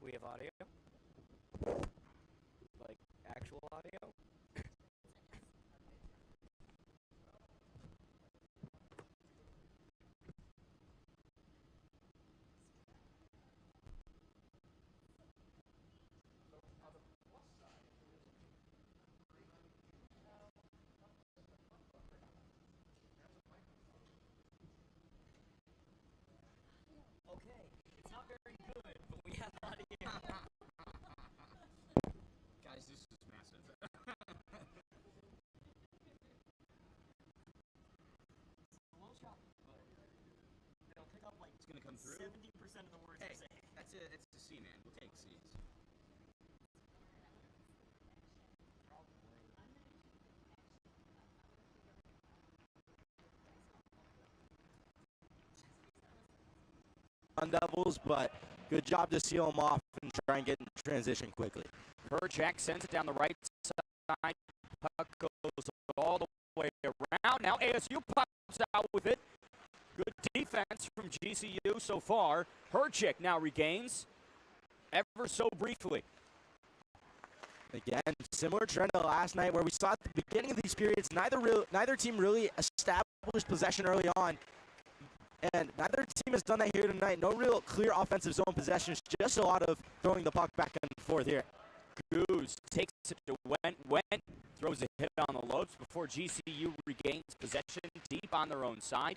we have audio? Like, actual audio? Okay, it's not very good, but we have audio. Guys, this is massive. It's a little choppy, but it'll pick up like It's gonna come through. 70% of the words Hey, I'm saying. that's it. It's a C, man. We'll take C's. On Devils, but good job to seal them off and try and get in transition quickly. Perjak sends it down the right side. Puck goes all the way around. Now ASU pops out with it. Good defense from GCU so far. Perjak now regains ever so briefly. Again, similar trend to last night where we saw at the beginning of these periods, neither team really established possession early on. And neither team has done that here tonight. No real clear offensive zone possessions, just a lot of throwing the puck back and forth here. Goose takes it to Went, throws a hit on the Lopes before GCU regains possession deep on their own side.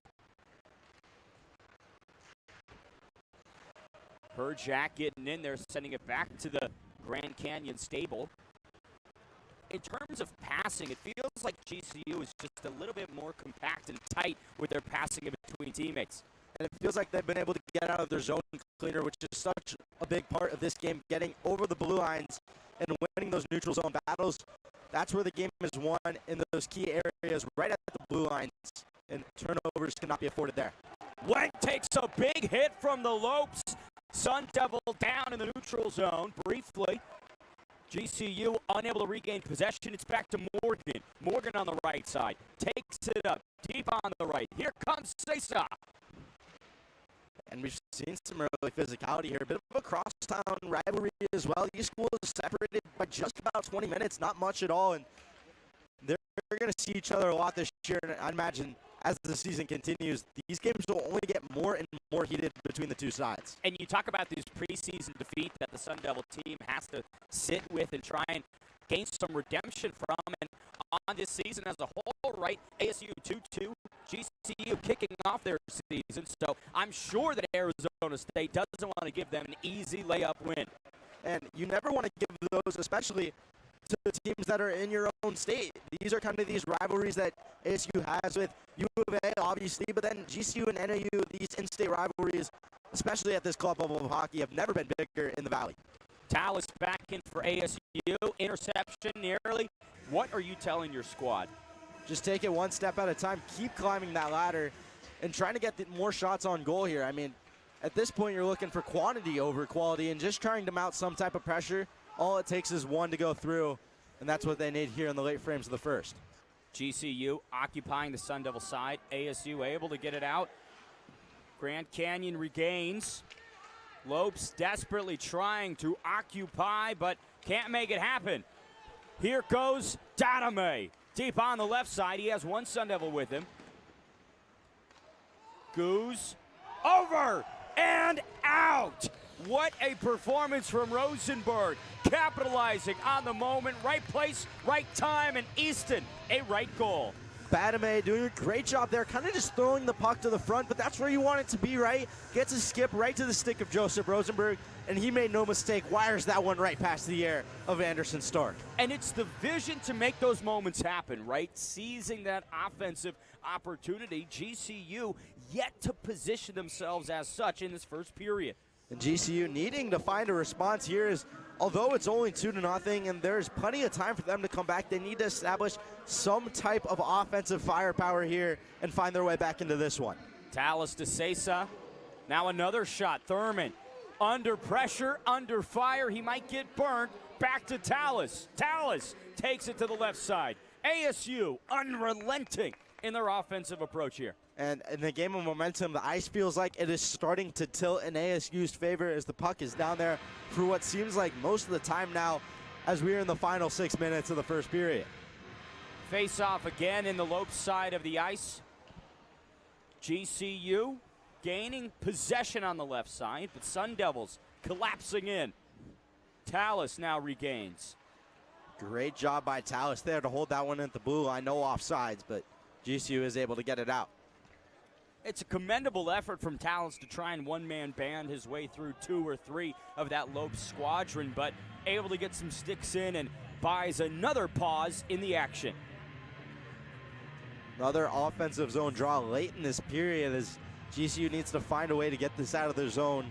Perjak getting in there, sending it back to the Grand Canyon stable. In terms of passing, it feels like GCU is just a little bit more compact and tight with their passing in between teammates. And it feels like they've been able to get out of their zone cleaner, which is such a big part of this game, getting over the blue lines and winning those neutral zone battles. That's where the game is won, in those key areas right at the blue lines, and turnovers cannot be afforded there. Went takes a big hit from the Lopes. Sun Devil down in the neutral zone briefly. GCU unable to regain possession. It's back to Morgan. Morgan on the right side. Takes it up deep on the right. Here comes Sesa. And we've seen some early physicality here. A bit of a crosstown rivalry as well. These schools separated by just about 20 minutes, not much at all. And they're going to see each other a lot this year. And I imagine as the season continues, these games will only get more and more heated between the two sides. And you talk about these preseason defeats that the Sun Devil team has to sit with and try and gain some redemption from. And on this season as a whole, right, ASU 2-2, GCU kicking off their season. So I'm sure that Arizona State doesn't want to give them an easy layup win. And you never want to give those, especially to the teams that are in your own state. These are kind of these rivalries that ASU has with U of A, obviously, but then GCU and NAU, these in-state rivalries, especially at this club level of hockey, have never been bigger in the Valley. Tallis back in for ASU. Interception nearly. What are you telling your squad? Just take it one step at a time. Keep climbing that ladder and trying to get more shots on goal here. I mean, at this point, you're looking for quantity over quality and just trying to mount some type of pressure. All it takes is one to go through, and that's what they need here in the late frames of the first. GCU occupying the Sun Devil side. ASU able to get it out. Grand Canyon regains. Lopes desperately trying to occupy, but can't make it happen. Here goes Dadame. Deep on the left side. He has one Sun Devil with him. Goose over and out. What a performance from Rosenberg. Capitalizing on the moment. Right place, right time, and Easton, a right goal. Badame doing a great job there, kind of just throwing the puck to the front, but that's where you want it to be, right? Gets a skip right to the stick of Joseph Rosenberg, and he made no mistake, wires that one right past the air of Anderson Stark. And it's the vision to make those moments happen, right? Seizing that offensive opportunity. GCU yet to position themselves as such in this first period. And GCU needing to find a response here is, although it's only 2-0 and there's plenty of time for them to come back, they need to establish some type of offensive firepower here and find their way back into this one. Tallis to Sesa. Now another shot. Thurman under pressure, under fire. He might get burned. Back to Tallis. Tallis takes it to the left side. ASU unrelenting in their offensive approach here. And in the game of momentum, the ice feels like it is starting to tilt in ASU's favor as the puck is down there for what seems like most of the time now as we are in the final 6 minutes of the first period. Face off again in the Lopes side of the ice. GCU gaining possession on the left side, but Sun Devils collapsing in. Talus now regains. Great job by Talus there to hold that one at the blue line. No offsides, but GCU is able to get it out. It's a commendable effort from Talus to try and one-man band his way through 2 or 3 of that Lopes squadron, but able to get some sticks in and buys another pause in the action. Another offensive zone draw late in this period as GCU needs to find a way to get this out of their zone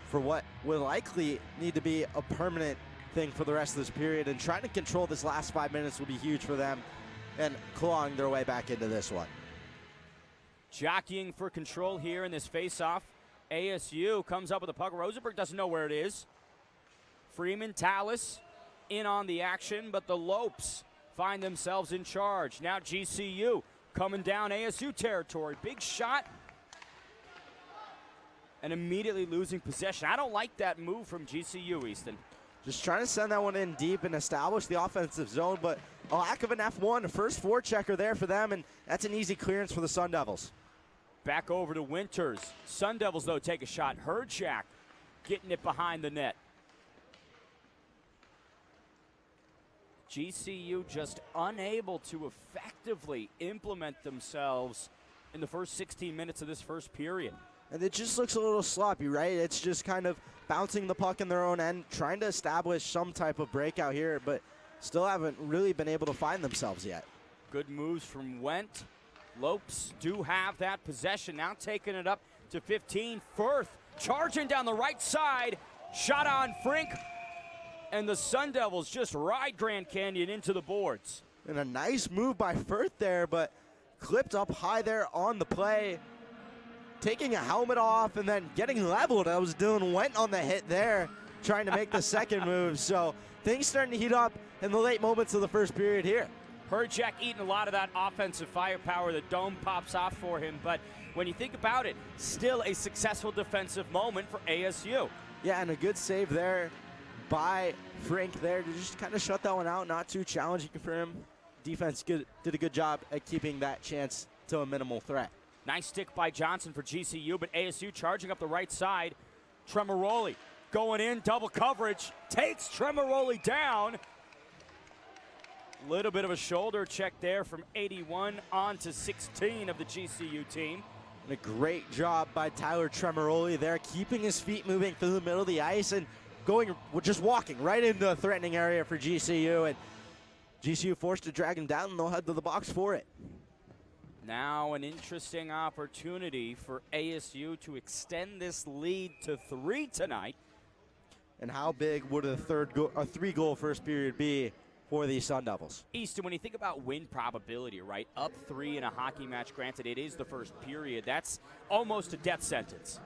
for what will likely need to be a permanent thing for the rest of this period, and trying to control this last 5 minutes will be huge for them and clawing their way back into this one. Jockeying for control here in this face-off. ASU comes up with the puck. Rosenberg doesn't know where it is. Freeman, Talus in on the action, but the Lopes find themselves in charge. Now GCU coming down ASU territory. Big shot. And immediately losing possession. I don't like that move from GCU, Easton. Just trying to send that one in deep and establish the offensive zone, but a lack of an F1, a first forechecker there for them, and that's an easy clearance for the Sun Devils. Back over to Winters. Sun Devils, though, take a shot. Herdjack getting it behind the net. GCU just unable to effectively implement themselves in the first 16 minutes of this first period. And it just looks a little sloppy, right? It's just kind of bouncing the puck in their own end, trying to establish some type of breakout here, but still haven't really been able to find themselves yet. Good moves from Wendt. Lopes do have that possession, now taking it up to 15. Firth charging down the right side. Shot on Frink. And the Sun Devils just ride Grand Canyon into the boards. And a nice move by Firth there, but clipped up high there on the play. Taking a helmet off and then getting leveled. That was Dylan Wendt on the hit there, trying to make the second move. So things starting to heat up in the late moments of the first period here. Herdjack eating a lot of that offensive firepower. The dome pops off for him, but when you think about it, still a successful defensive moment for ASU. Yeah, and a good save there by Frink there to just kind of shut that one out. Not too challenging for him. Defense did a good job at keeping that chance to a minimal threat. Nice stick by Johnson for GCU, but ASU charging up the right side. Tremoroli going in, double coverage, takes Tremoroli down. Little bit of a shoulder check there from 81 on to 16 of the GCU team. And a great job by Tyler Tremoroli there, keeping his feet moving through the middle of the ice and just walking right into the threatening area for GCU. And GCU forced to drag him down, and they'll head to the box for it. Now an interesting opportunity for ASU to extend this lead to 3 tonight. And how big would a 3-goal first period be for the Sun Devils? Easton, when you think about win probability, right, up 3 in a hockey match, granted it is the first period, that's almost a death sentence.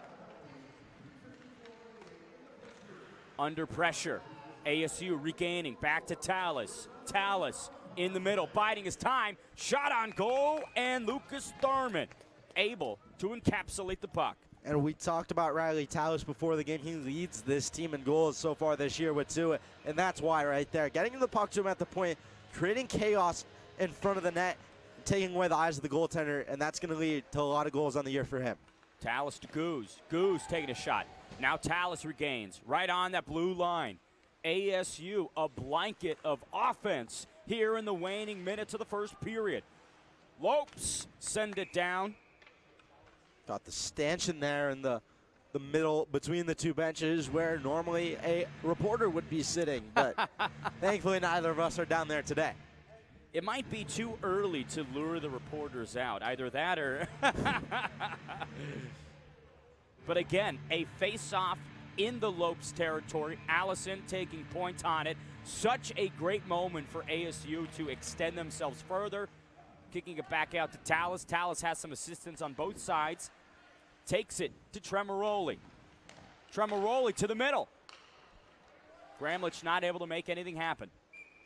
Under pressure, ASU regaining, back to Talus. Talus in the middle, biding his time, shot on goal, and Lucas Thurman able to encapsulate the puck. And we talked about Riley Talus before the game. He leads this team in goals so far this year with 2, and that's why right there. Getting the puck to him at the point, creating chaos in front of the net, taking away the eyes of the goaltender, and that's going to lead to a lot of goals on the year for him. Talus to Goose. Goose taking a shot. Now Talus regains right on that blue line. ASU, a blanket of offense here in the waning minutes of the first period. Lopes send it down. Got the stanchion there in the middle between the two benches where normally a reporter would be sitting, but thankfully neither of us are down there today. It might be too early to lure the reporters out, either that or... But again, a face-off in the Lopes territory. Allison taking points on it. Such a great moment for ASU to extend themselves further. Kicking it back out to Talus. Talus has some assistance on both sides. Takes it to Tremoroli. Tremoroli to the middle. Gramlich not able to make anything happen.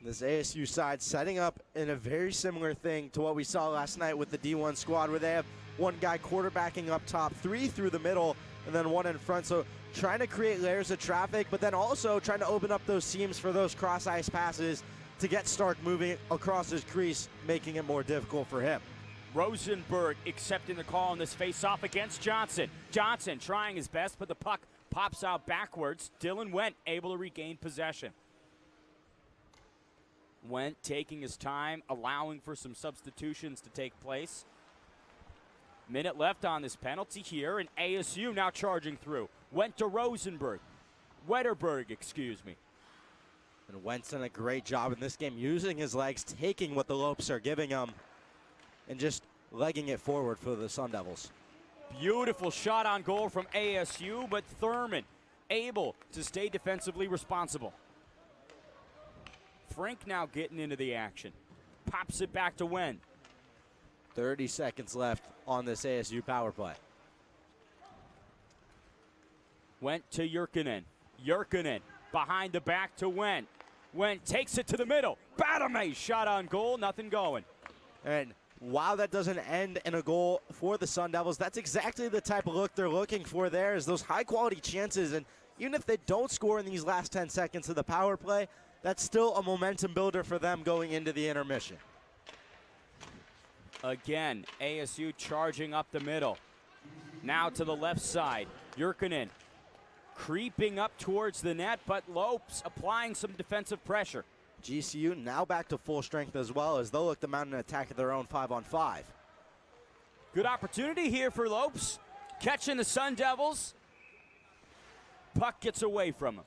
This ASU side setting up in a very similar thing to what we saw last night with the D1 squad, where they have one guy quarterbacking up top, 3 through the middle, and then 1 in front. So trying to create layers of traffic, but then also trying to open up those seams for those cross-ice passes to get Stark moving across his crease, making it more difficult for him. Rosenberg accepting the call on this face-off against Johnson. Johnson trying his best, but the puck pops out backwards. Dylan Wendt able to regain possession. Wendt taking his time, allowing for some substitutions to take place. Minute left on this penalty here, and ASU now charging through. Went to Rosenberg. Wetterberg, excuse me. And Wendt's done a great job in this game, using his legs, taking what the Lopes are giving him, and just legging it forward for the Sun Devils. Beautiful shot on goal from ASU, but Thurman able to stay defensively responsible. Frank now getting into the action. Pops it back to Wendt. 30 seconds left on this ASU power play. Went to Jyrkkönen. Jyrkkönen behind the back to Wendt. Wendt takes it to the middle. Batame shot on goal, nothing going. And while that doesn't end in a goal for the Sun Devils, that's exactly the type of look they're looking for there, is those high-quality chances. And even if they don't score in these last 10 seconds of the power play, that's still a momentum builder for them going into the intermission. Again, ASU charging up the middle. Now to the left side. Jyrkkönen creeping up towards the net, but Lopes applying some defensive pressure. GCU now back to full strength as well, as they'll look to mount an attack of their own 5-on-5. Good opportunity here for Lopes. Catching the Sun Devils. Puck gets away from him.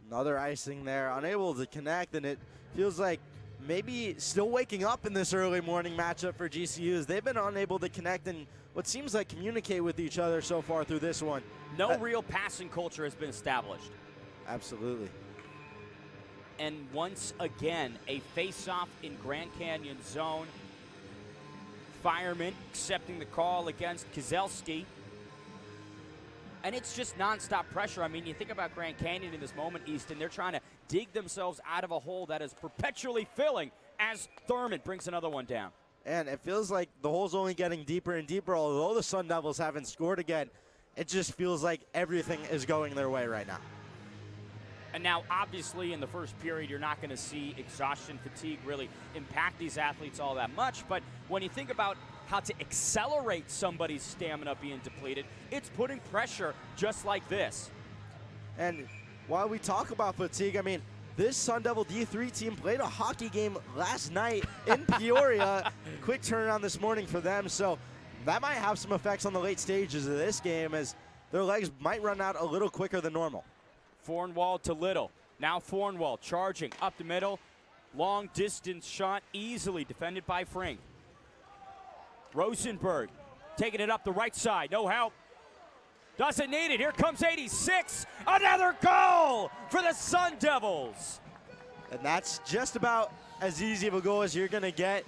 Another icing there, unable to connect, and it feels like maybe still waking up in this early morning matchup for GCU, as they've been unable to connect and what seems like communicate with each other so far through this one. No real passing culture has been established. Absolutely. And once again, a face-off in Grand Canyon zone. Fireman accepting the call against Keselski. And it's just nonstop pressure. I mean, you think about Grand Canyon in this moment, Easton, they're trying to dig themselves out of a hole that is perpetually filling as Thurman brings another one down. And it feels like the hole's only getting deeper and deeper. Although the Sun Devils haven't scored again, it just feels like everything is going their way right now. And now, obviously, in the first period, you're not going to see exhaustion, fatigue really impact these athletes all that much. But when you think about how to accelerate somebody's stamina being depleted, it's putting pressure just like this. And while we talk about fatigue, I mean, this Sun Devil D3 team played a hockey game last night in Peoria. Quick turnaround this morning for them, so that might have some effects on the late stages of this game, as their legs might run out a little quicker than normal. Fornwald to Little. Now Fornwald charging up the middle. Long distance shot, easily defended by Frink. Rosenberg taking it up the right side, no help. Doesn't need it, here comes 86. Another goal for the Sun Devils. And that's just about as easy of a goal as you're gonna get.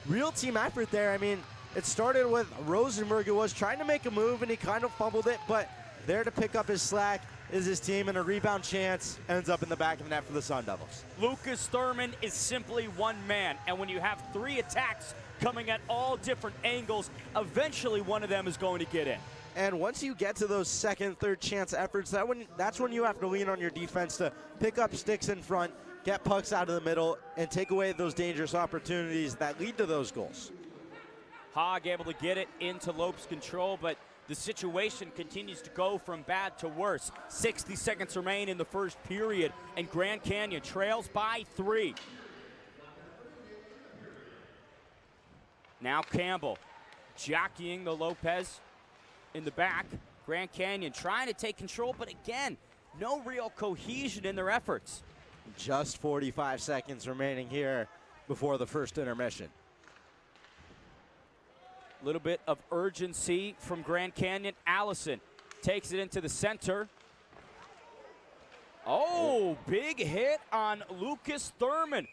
Real team effort there. I mean, it started with Rosenberg, who was trying to make a move and he kind of fumbled it, but there to pick up his slack is his team, and a rebound chance ends up in the back of the net for the Sun Devils. Lucas Thurman is simply one man, and when you have 3 attacks coming at all different angles, eventually one of them is going to get in. And once you get to those second, third chance efforts, that's when you have to lean on your defense to pick up sticks in front, get pucks out of the middle, and take away those dangerous opportunities that lead to those goals. Hogg able to get it into Lopes' control, but the situation continues to go from bad to worse. 60 seconds remain in the first period, and Grand Canyon trails by 3. Now Campbell jockeying the Lopez in the back. Grand Canyon trying to take control, but again, no real cohesion in their efforts. Just 45 seconds remaining here before the first intermission. Little bit of urgency from Grand Canyon. Allison takes it into the center. Oh, big hit on Lucas Thurman,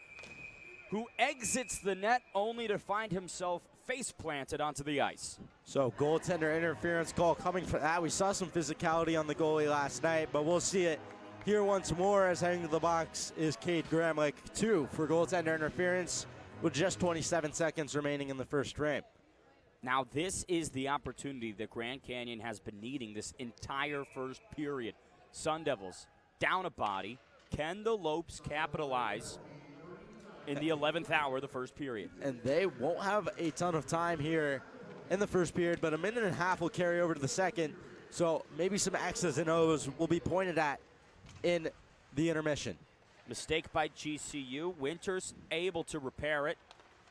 who exits the net only to find himself face planted onto the ice. So goaltender interference call coming for that. We saw some physicality on the goalie last night, but we'll see it here once more as heading to the box is Cade Gramlich, 2 for goaltender interference with just 27 seconds remaining in the first frame. Now this is the opportunity that Grand Canyon has been needing this entire first period. Sun Devils down a body. Can the Lopes capitalize in the 11th hour of the first period? And they won't have a ton of time here in the first period, but a minute and a half will carry over to the second. So maybe some X's and O's will be pointed at in the intermission. Mistake by GCU. Winters able to repair it.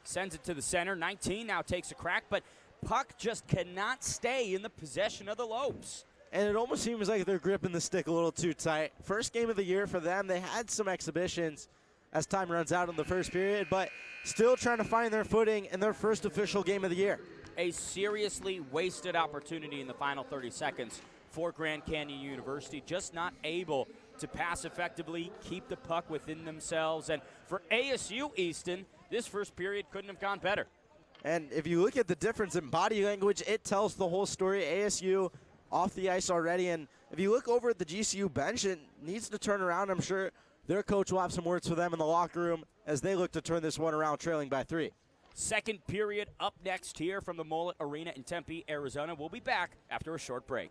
Sends it to the center. 19 now takes a crack, but puck just cannot stay in the possession of the Lopes. And it almost seems like they're gripping the stick a little too tight. First game of the year for them. They had some exhibitions as time runs out in the first period, but still trying to find their footing in their first official game of the year. A seriously wasted opportunity in the final 30 seconds for Grand Canyon University. Just not able to pass effectively, keep the puck within themselves. And for ASU Easton, this first period couldn't have gone better. And if you look at the difference in body language, it tells the whole story. ASU off the ice already. And if you look over at the GCU bench, it needs to turn around. I'm sure their coach will have some words for them in the locker room as they look to turn this one around, trailing by 3. Second period up next here from the Mullet Arena in Tempe, Arizona. We'll be back after a short break.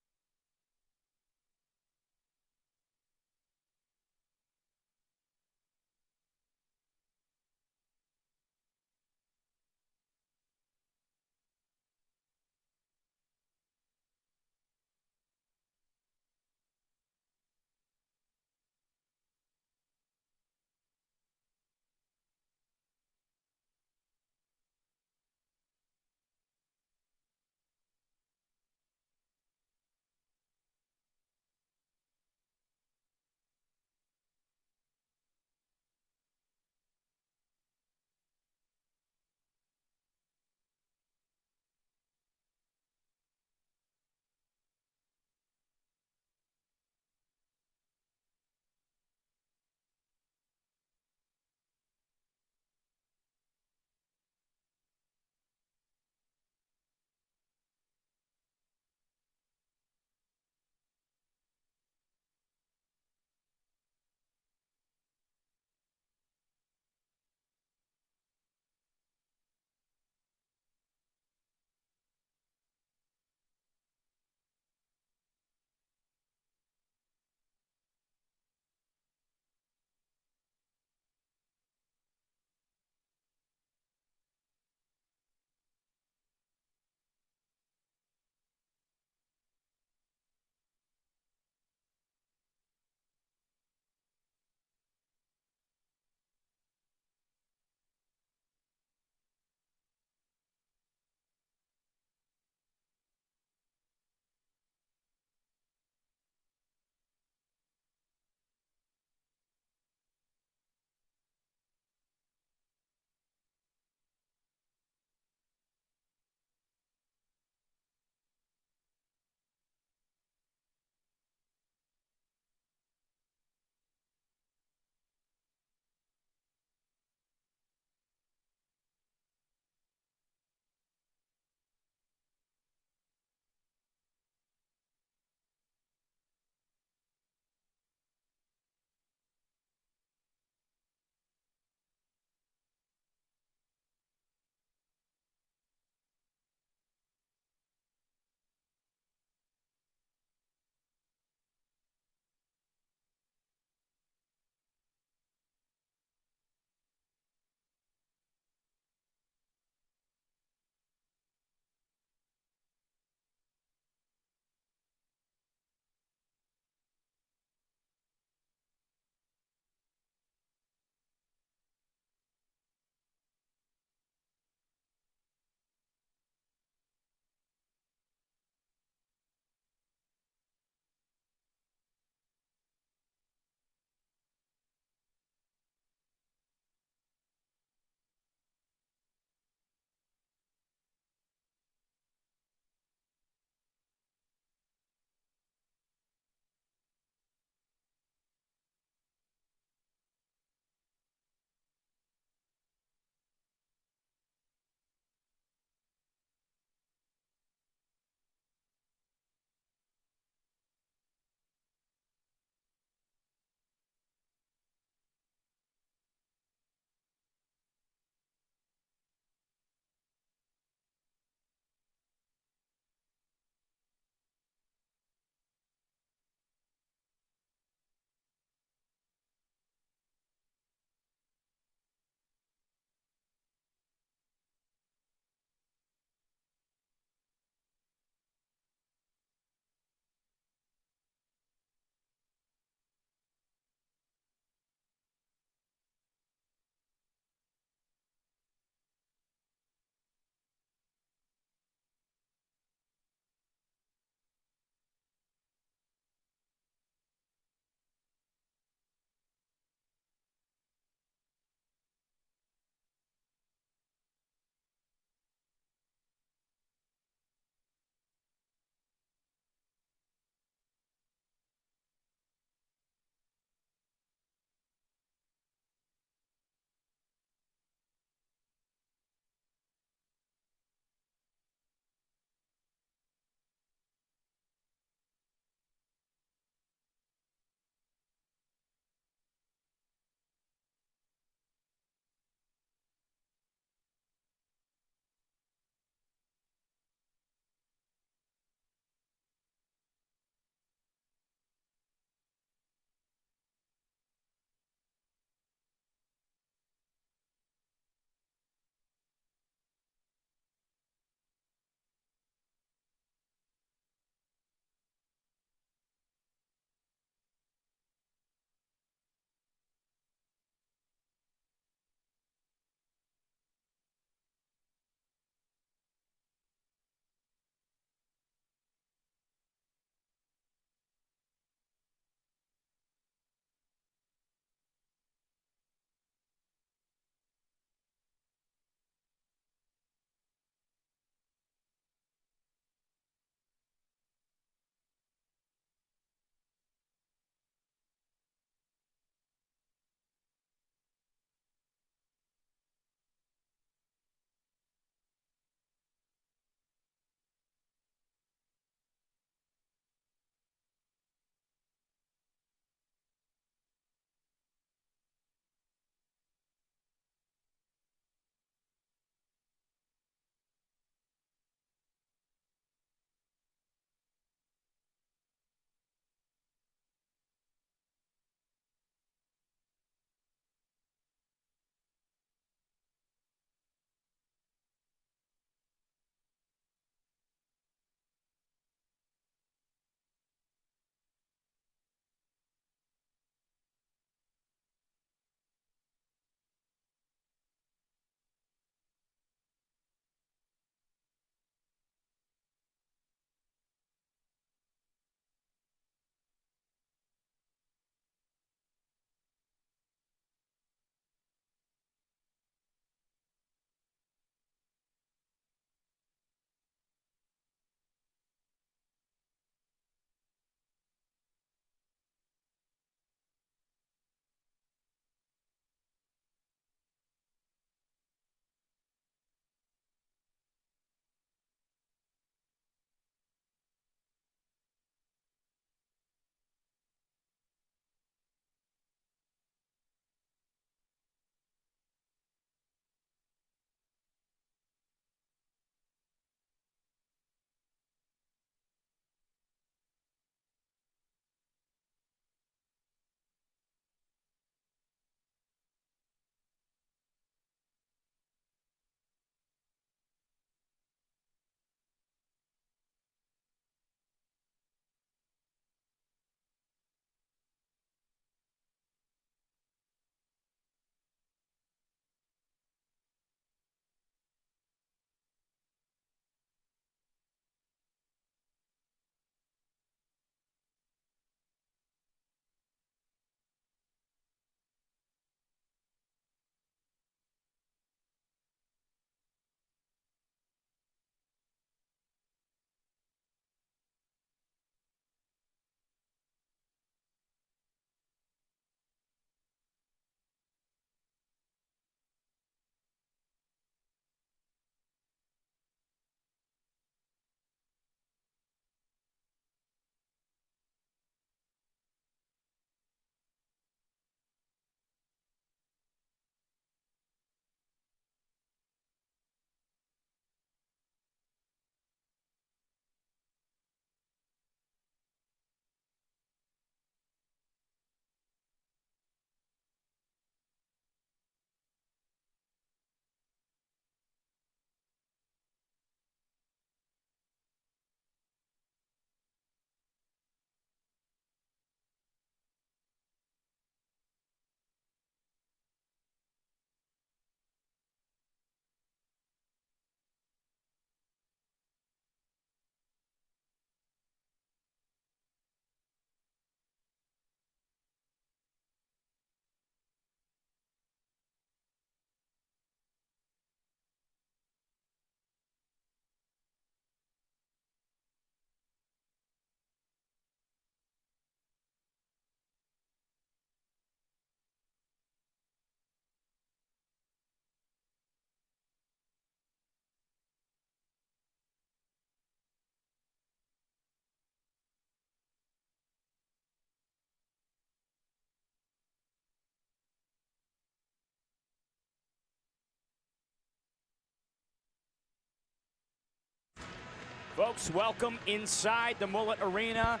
Folks, welcome inside the Mullet Arena.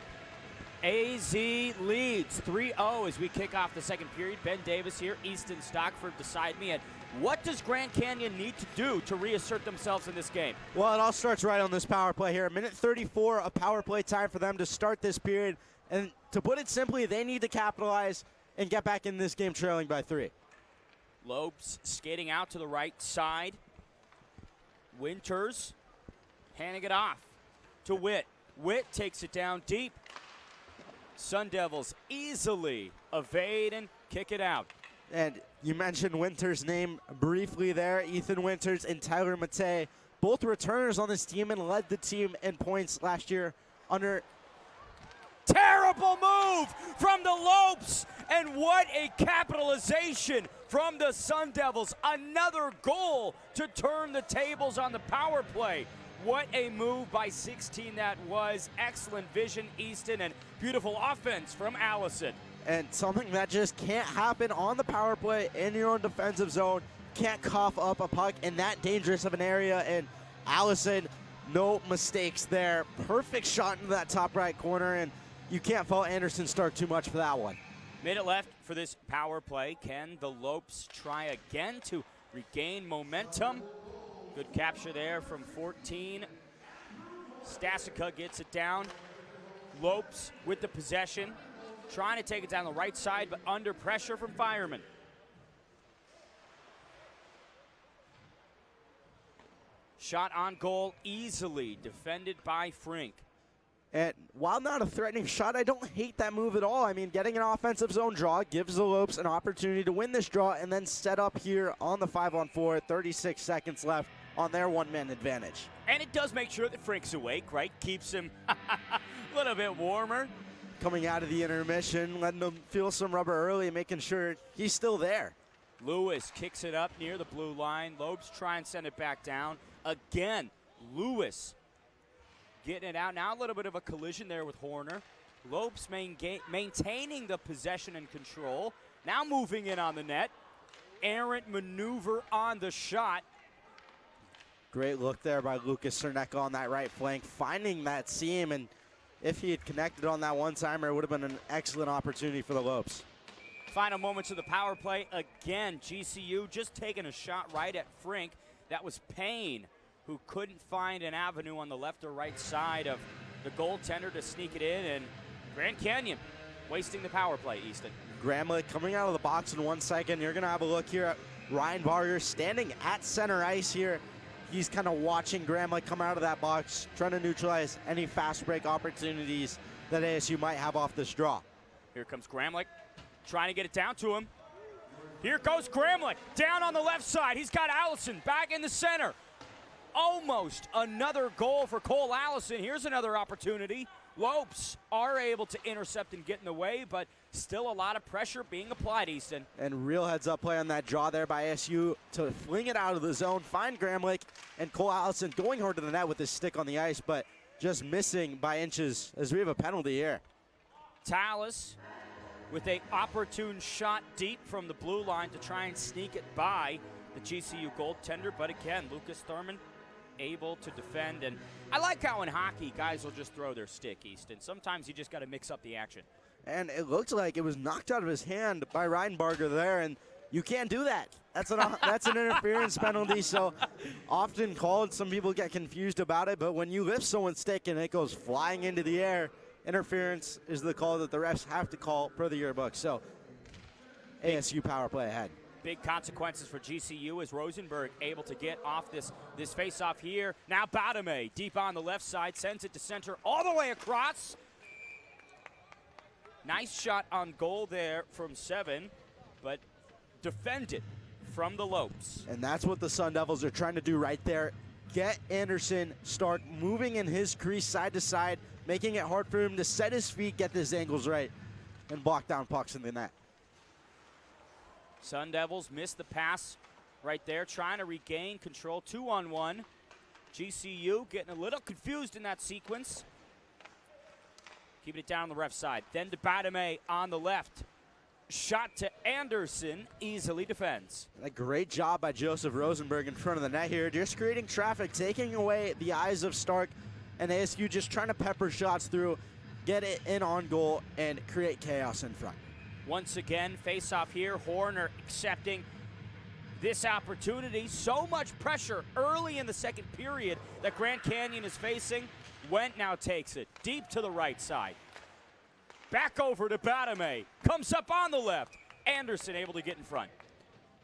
AZ leads 3-0 as we kick off the second period. Ben Davis here, Easton Stockford beside me. And what does Grand Canyon need to do to reassert themselves in this game? Well, it all starts right on this power play here. Minute 34 of power play time for them to start this period. And to put it simply, they need to capitalize and get back in this game trailing by 3. Lopes skating out to the right side. Winters handing it off to Witt. Witt takes it down deep. Sun Devils easily evade and kick it out. And you mentioned Winters' name briefly there. Ethan Winters and Tyler Matei, both returners on this team and led the team in points last year under. Terrible move from the Lopes, and what a capitalization from the Sun Devils. Another goal to turn the tables on the power play. What a move by 16 that was. Excellent vision, Easton, and beautiful offense from Allison. And something that just can't happen on the power play in your own defensive zone. Can't cough up a puck in that dangerous of an area. And Allison, no mistakes there. Perfect shot into that top right corner, and you can't fault Anderson Stark too much for that one. Minute left for this power play. Can the Lopes try again to regain momentum? Good capture there from 14. Stasica gets it down. Lopes with the possession. Trying to take it down the right side, but under pressure from Fireman. Shot on goal easily defended by Frink. And while not a threatening shot, I don't hate that move at all. I mean, getting an offensive zone draw gives the Lopes an opportunity to win this draw and then set up here on the 5-on-4, 36 seconds left on their one-man advantage. And it does make sure that Frink's awake, right? Keeps him a little bit warmer. Coming out of the intermission, letting him feel some rubber early, making sure he's still there. Lewis kicks it up near the blue line. Lopes try and send it back down. Again, Lewis getting it out. Now a little bit of a collision there with Horner. Lopes maintaining the possession and control. Now moving in on the net. Errant maneuver on the shot. Great look there by Lucas Cerneca on that right flank, finding that seam, and if he had connected on that one-timer, it would have been an excellent opportunity for the Lopes. Final moments of the power play. Again, GCU just taking a shot right at Frink. That was Payne, who couldn't find an avenue on the left or right side of the goaltender to sneak it in, and Grand Canyon wasting the power play, Easton. Gramlich coming out of the box in 1 second. You're going to have a look here at Ryan Barger standing at center ice here. He's kind of watching Gramlich come out of that box, trying to neutralize any fast break opportunities that ASU might have off this draw. Here comes Gramlich, trying to get it down to him. Here goes Gramlich, down on the left side. He's got Allison back in the center. Almost another goal for Cole Allison. Here's another opportunity. Lopes are able to intercept and get in the way, but still a lot of pressure being applied, Easton. And real heads-up play on that draw there by ASU to fling it out of the zone, find Gramlich, and Cole Allison going hard to the net with his stick on the ice, but just missing by inches as we have a penalty here. Tallis with an opportune shot deep from the blue line to try and sneak it by the GCU goaltender, but again, Lucas Thurman able to defend. And I like how in hockey guys will just throw their stick, Easton. Sometimes you just got to mix up the action. And it looked like it was knocked out of his hand by Ryan Barger there, and you can't do that. That's an interference penalty, so often called. Some people get confused about it, but when you lift someone's stick and it goes flying into the air, interference is the call that the refs have to call per the yearbook. So ASU power play ahead. Big consequences for GCU as Rosenberg able to get off this face-off here. Now Badame deep on the left side, sends it to center all the way across. Nice shot on goal there from 7, but defended from the Lopes. And that's what the Sun Devils are trying to do right there. Get Anderson Stark moving in his crease side to side, making it hard for him to set his feet, get his angles right, and block down pucks in the net. Sun Devils missed the pass right there, trying to regain control 2-on-1. GCU getting a little confused in that sequence. Keeping it down on the left side. Then to Badame on the left. Shot to Anderson, easily defends. A great job by Joseph Rosenberg in front of the net here, just creating traffic, taking away the eyes of Stark, and ASU just trying to pepper shots through, get it in on goal, and create chaos in front. Once again, face-off here. Horner accepting this opportunity. So much pressure early in the second period that Grand Canyon is facing. Went now takes it deep to the right side. Back over to Batame. Comes up on the left. Anderson able to get in front.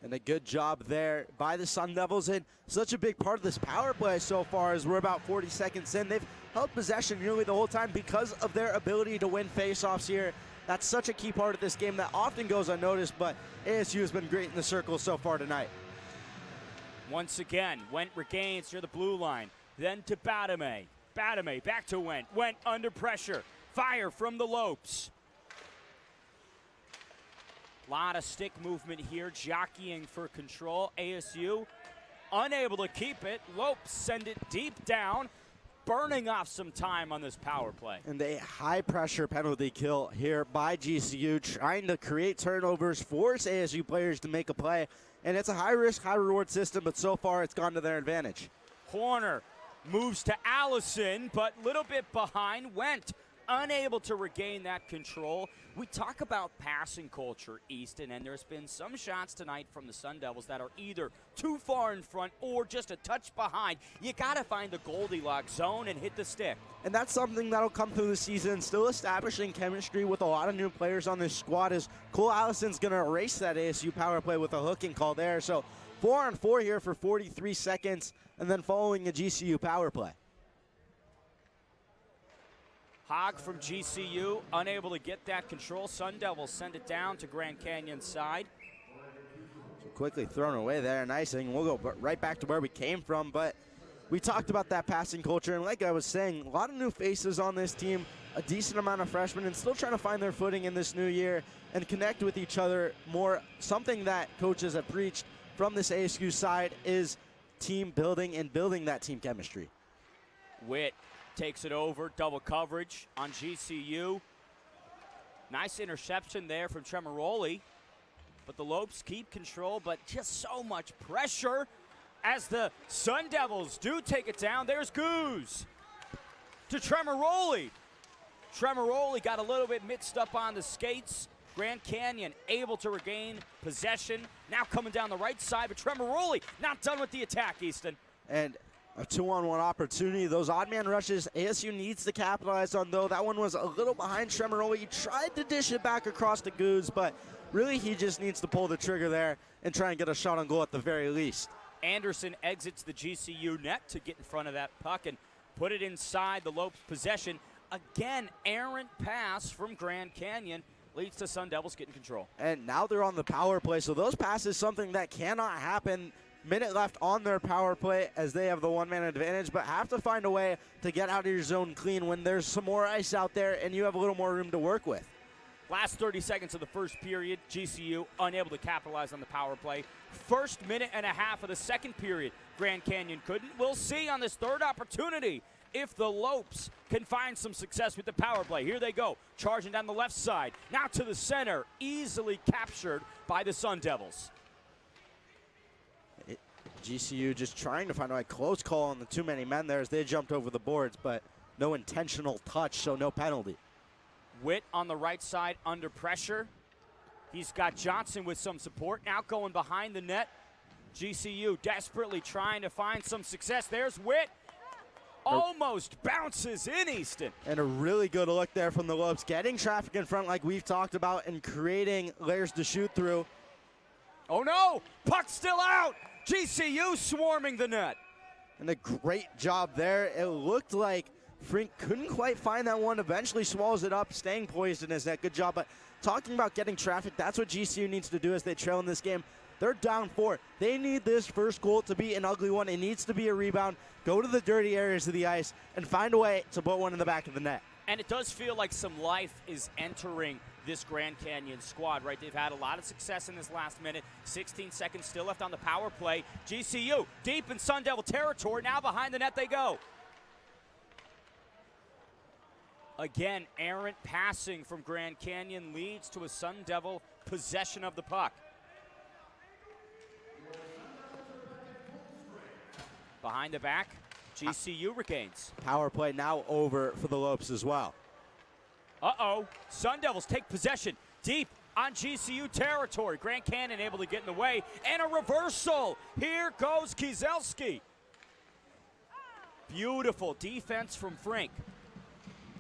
And a good job there by the Sun Devils, and such a big part of this power play so far as we're about 40 seconds in. They've held possession nearly the whole time because of their ability to win faceoffs here. That's such a key part of this game that often goes unnoticed, but ASU has been great in the circle so far tonight. Once again, Went regains near the blue line. Then to Batame. Batame back to Went. Went under pressure. Fire from the Lopes. Lot of stick movement here, jockeying for control. ASU unable to keep it. Lopes send it deep down, burning off some time on this power play. And a high-pressure penalty kill here by GCU, trying to create turnovers, force ASU players to make a play. And it's a high-risk, high-reward system, but so far it's gone to their advantage. Horner moves to Allison, but little bit behind. Went unable to regain that control. We talk about passing culture, Easton, and there's been some shots tonight from the Sun Devils that are either too far in front or just a touch behind. You got to find the Goldilocks zone and hit the stick. And that's something that'll come through the season, still establishing chemistry with a lot of new players on this squad, as Cole Allison's going to erase that ASU power play with a hooking call there. So 4-on-4 here for 43 seconds, and then following a GCU power play. Hogg from GCU, unable to get that control. Sun Devils send it down to Grand Canyon's side. So quickly thrown away there, nice thing. We'll go right back to where we came from, but we talked about that passing culture, and like I was saying, a lot of new faces on this team, a decent amount of freshmen, and still trying to find their footing in this new year and connect with each other more. Something that coaches have preached from this ASU side is team building and building that team chemistry. Witt takes it over, double coverage on GCU. Nice interception there from Tremoroli, but the Lopes keep control, but just so much pressure as the Sun Devils do take it down. There's Goose to Tremoroli. Tremoroli got a little bit mixed up on the skates. Grand Canyon able to regain possession. Now coming down the right side, but Tremoroli not done with the attack, Easton. And a 2-on-1 opportunity. Those odd man rushes ASU needs to capitalize on, though. That one was a little behind Tremoroli. He tried to dish it back across the Goose, but really he just needs to pull the trigger there and try and get a shot on goal at the very least. Anderson exits the GCU net to get in front of that puck and put it inside the Lopes possession. Again, errant pass from Grand Canyon leads to Sun Devils getting control. And now they're on the power play, so those passes, something that cannot happen. Minute left on their power play as they have the one-man advantage, but have to find a way to get out of your zone clean when there's some more ice out there and you have a little more room to work with. Last 30 seconds of the first period, GCU unable to capitalize on the power play. First minute and a half of the second period, Grand Canyon couldn't. We'll see on this third opportunity if the Lopes can find some success with the power play. Here they go, charging down the left side. Now to the center, easily captured by the Sun Devils. GCU just trying to find a close call on the too many men there as they jumped over the boards, but no intentional touch, so no penalty. Witt on the right side under pressure. He's got Johnson with some support. Now going behind the net. GCU desperately trying to find some success. There's Witt. Almost bounces in, Easton. And a really good look there from the Lopes, getting traffic in front like we've talked about and creating layers to shoot through. Oh no, puck still out. GCU swarming the net. And a great job there. It looked like Frink couldn't quite find that one, eventually swallows it up, staying poised in his net. Good job. But talking about getting traffic, that's what GCU needs to do as they trail in this game. They're down 4. They need this first goal to be an ugly one. It needs to be a rebound. Go to the dirty areas of the ice and find a way to put one in the back of the net. And it does feel like some life is entering this Grand Canyon squad, right? They've had a lot of success in this last minute. 16 seconds still left on the power play. GCU deep in Sun Devil territory. Now behind the net they go. Again, errant passing from Grand Canyon leads to a Sun Devil possession of the puck. Behind the back, GCU regains. Power play now over for the Lopes as well. Uh-oh. Sun Devils take possession deep on GCU territory. Grand Canyon able to get in the way, and a reversal. Here goes Kieselski. Beautiful defense from Frink.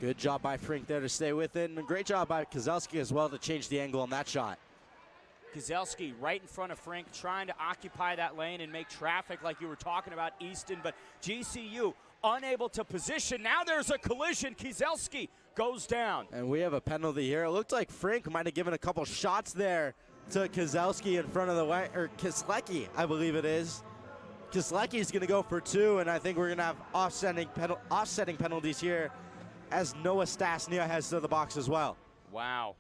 Good job by Frink there to stay with it, and a great job by Kieselski as well to change the angle on that shot. Kieselski right in front of Frink, trying to occupy that lane and make traffic like you were talking about, Easton, but GCU unable to position. Now there's a collision. Kieselski goes down. And we have a penalty here. It looked like Frink might have given a couple shots there to Kieselski in front of the or Kislecki, I believe it is. Kislecki is going to go for 2, and I think we're going to have offsetting penalties here as Noah Stasnia heads to the box as well. Wow.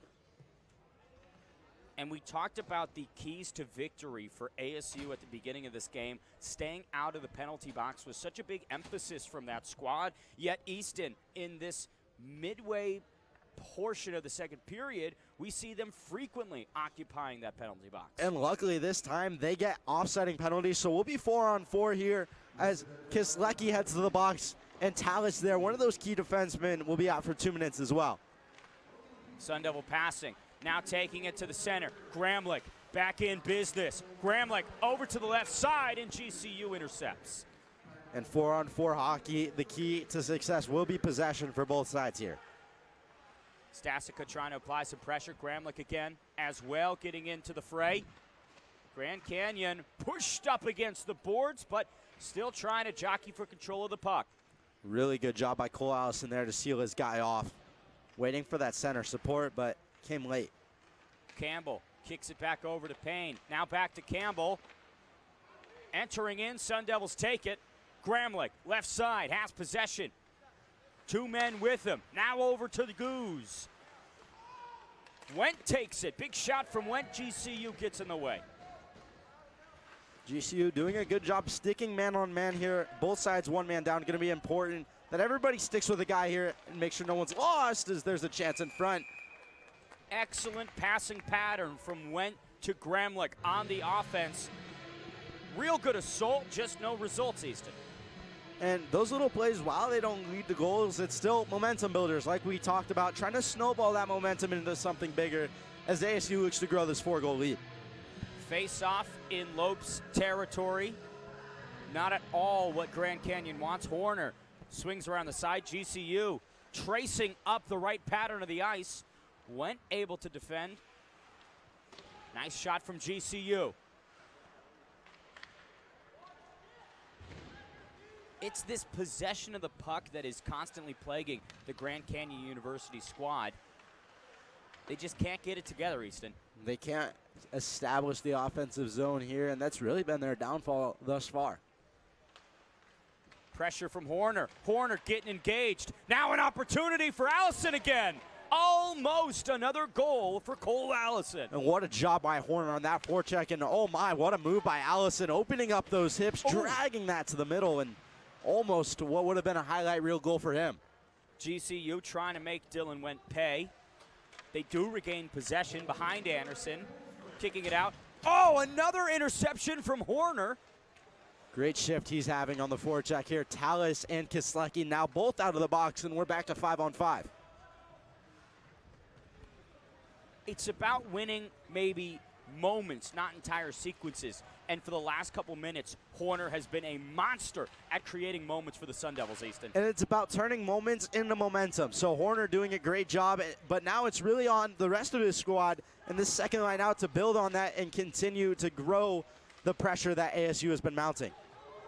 And we talked about the keys to victory for ASU at the beginning of this game. Staying out of the penalty box was such a big emphasis from that squad. Yet Easton, in this midway portion of the second period, we see them frequently occupying that penalty box. And luckily this time they get offsetting penalties, so we'll be 4-on-4 here as Kislecki heads to the box, and Tallis there, one of those key defensemen, will be out for 2 minutes as well. Sun Devil passing. Now taking it to the center. Gramlich back in business. Gramlich over to the left side, and GCU intercepts. And 4-on-4 hockey, the key to success will be possession for both sides here. Stasica trying to apply some pressure. Gramlich again as well, getting into the fray. Grand Canyon pushed up against the boards, but still trying to jockey for control of the puck. Really good job by Cole Allison there to seal his guy off. Waiting for that center support, but came late. Campbell kicks it back over to Payne. Now back to Campbell. Entering in, Sun Devils take it. Gramlich, left side, has possession. 2 men with him. Now over to the Goose. Went takes it. Big shot from Went. GCU gets in the way. GCU doing a good job sticking man on man here. Both sides 1 man down. Going to be important that everybody sticks with a guy here and make sure no one's lost as there's a chance in front. Excellent passing pattern from Went to Gramlich on the offense. Real good assault, just no results, Easton. And those little plays, while they don't lead to goals, it's still momentum builders like we talked about, trying to snowball that momentum into something bigger as ASU looks to grow this 4-goal lead. Face-off in Lopes territory. Not at all what Grand Canyon wants. Horner swings around the side. GCU tracing up the right pattern of the ice. Went able to defend. Nice shot from GCU. It's this possession of the puck that is constantly plaguing the Grand Canyon University squad. They just can't get it together, Easton. They can't establish the offensive zone here, and that's really been their downfall thus far. Pressure from Horner. Horner getting engaged. Now an opportunity for Allison again. Almost another goal for Cole Allison. And what a job by Horner on that forecheck, and oh my, what a move by Allison, opening up those hips, dragging that to the middle, and almost what would have been a highlight reel goal for him. GCU trying to make Dylan Went pay. They do regain possession behind Anderson. Kicking it out. Oh, another interception from Horner. Great shift he's having on the forecheck here. Tallis and Kislecki now both out of the box, and we're back to 5-on-5. It's about winning maybe moments, not entire sequences. And for the last couple minutes, Horner has been a monster at creating moments for the Sun Devils, Easton. And it's about turning moments into momentum. So Horner doing a great job, but now it's really on the rest of his squad and this second line out to build on that and continue to grow the pressure that ASU has been mounting.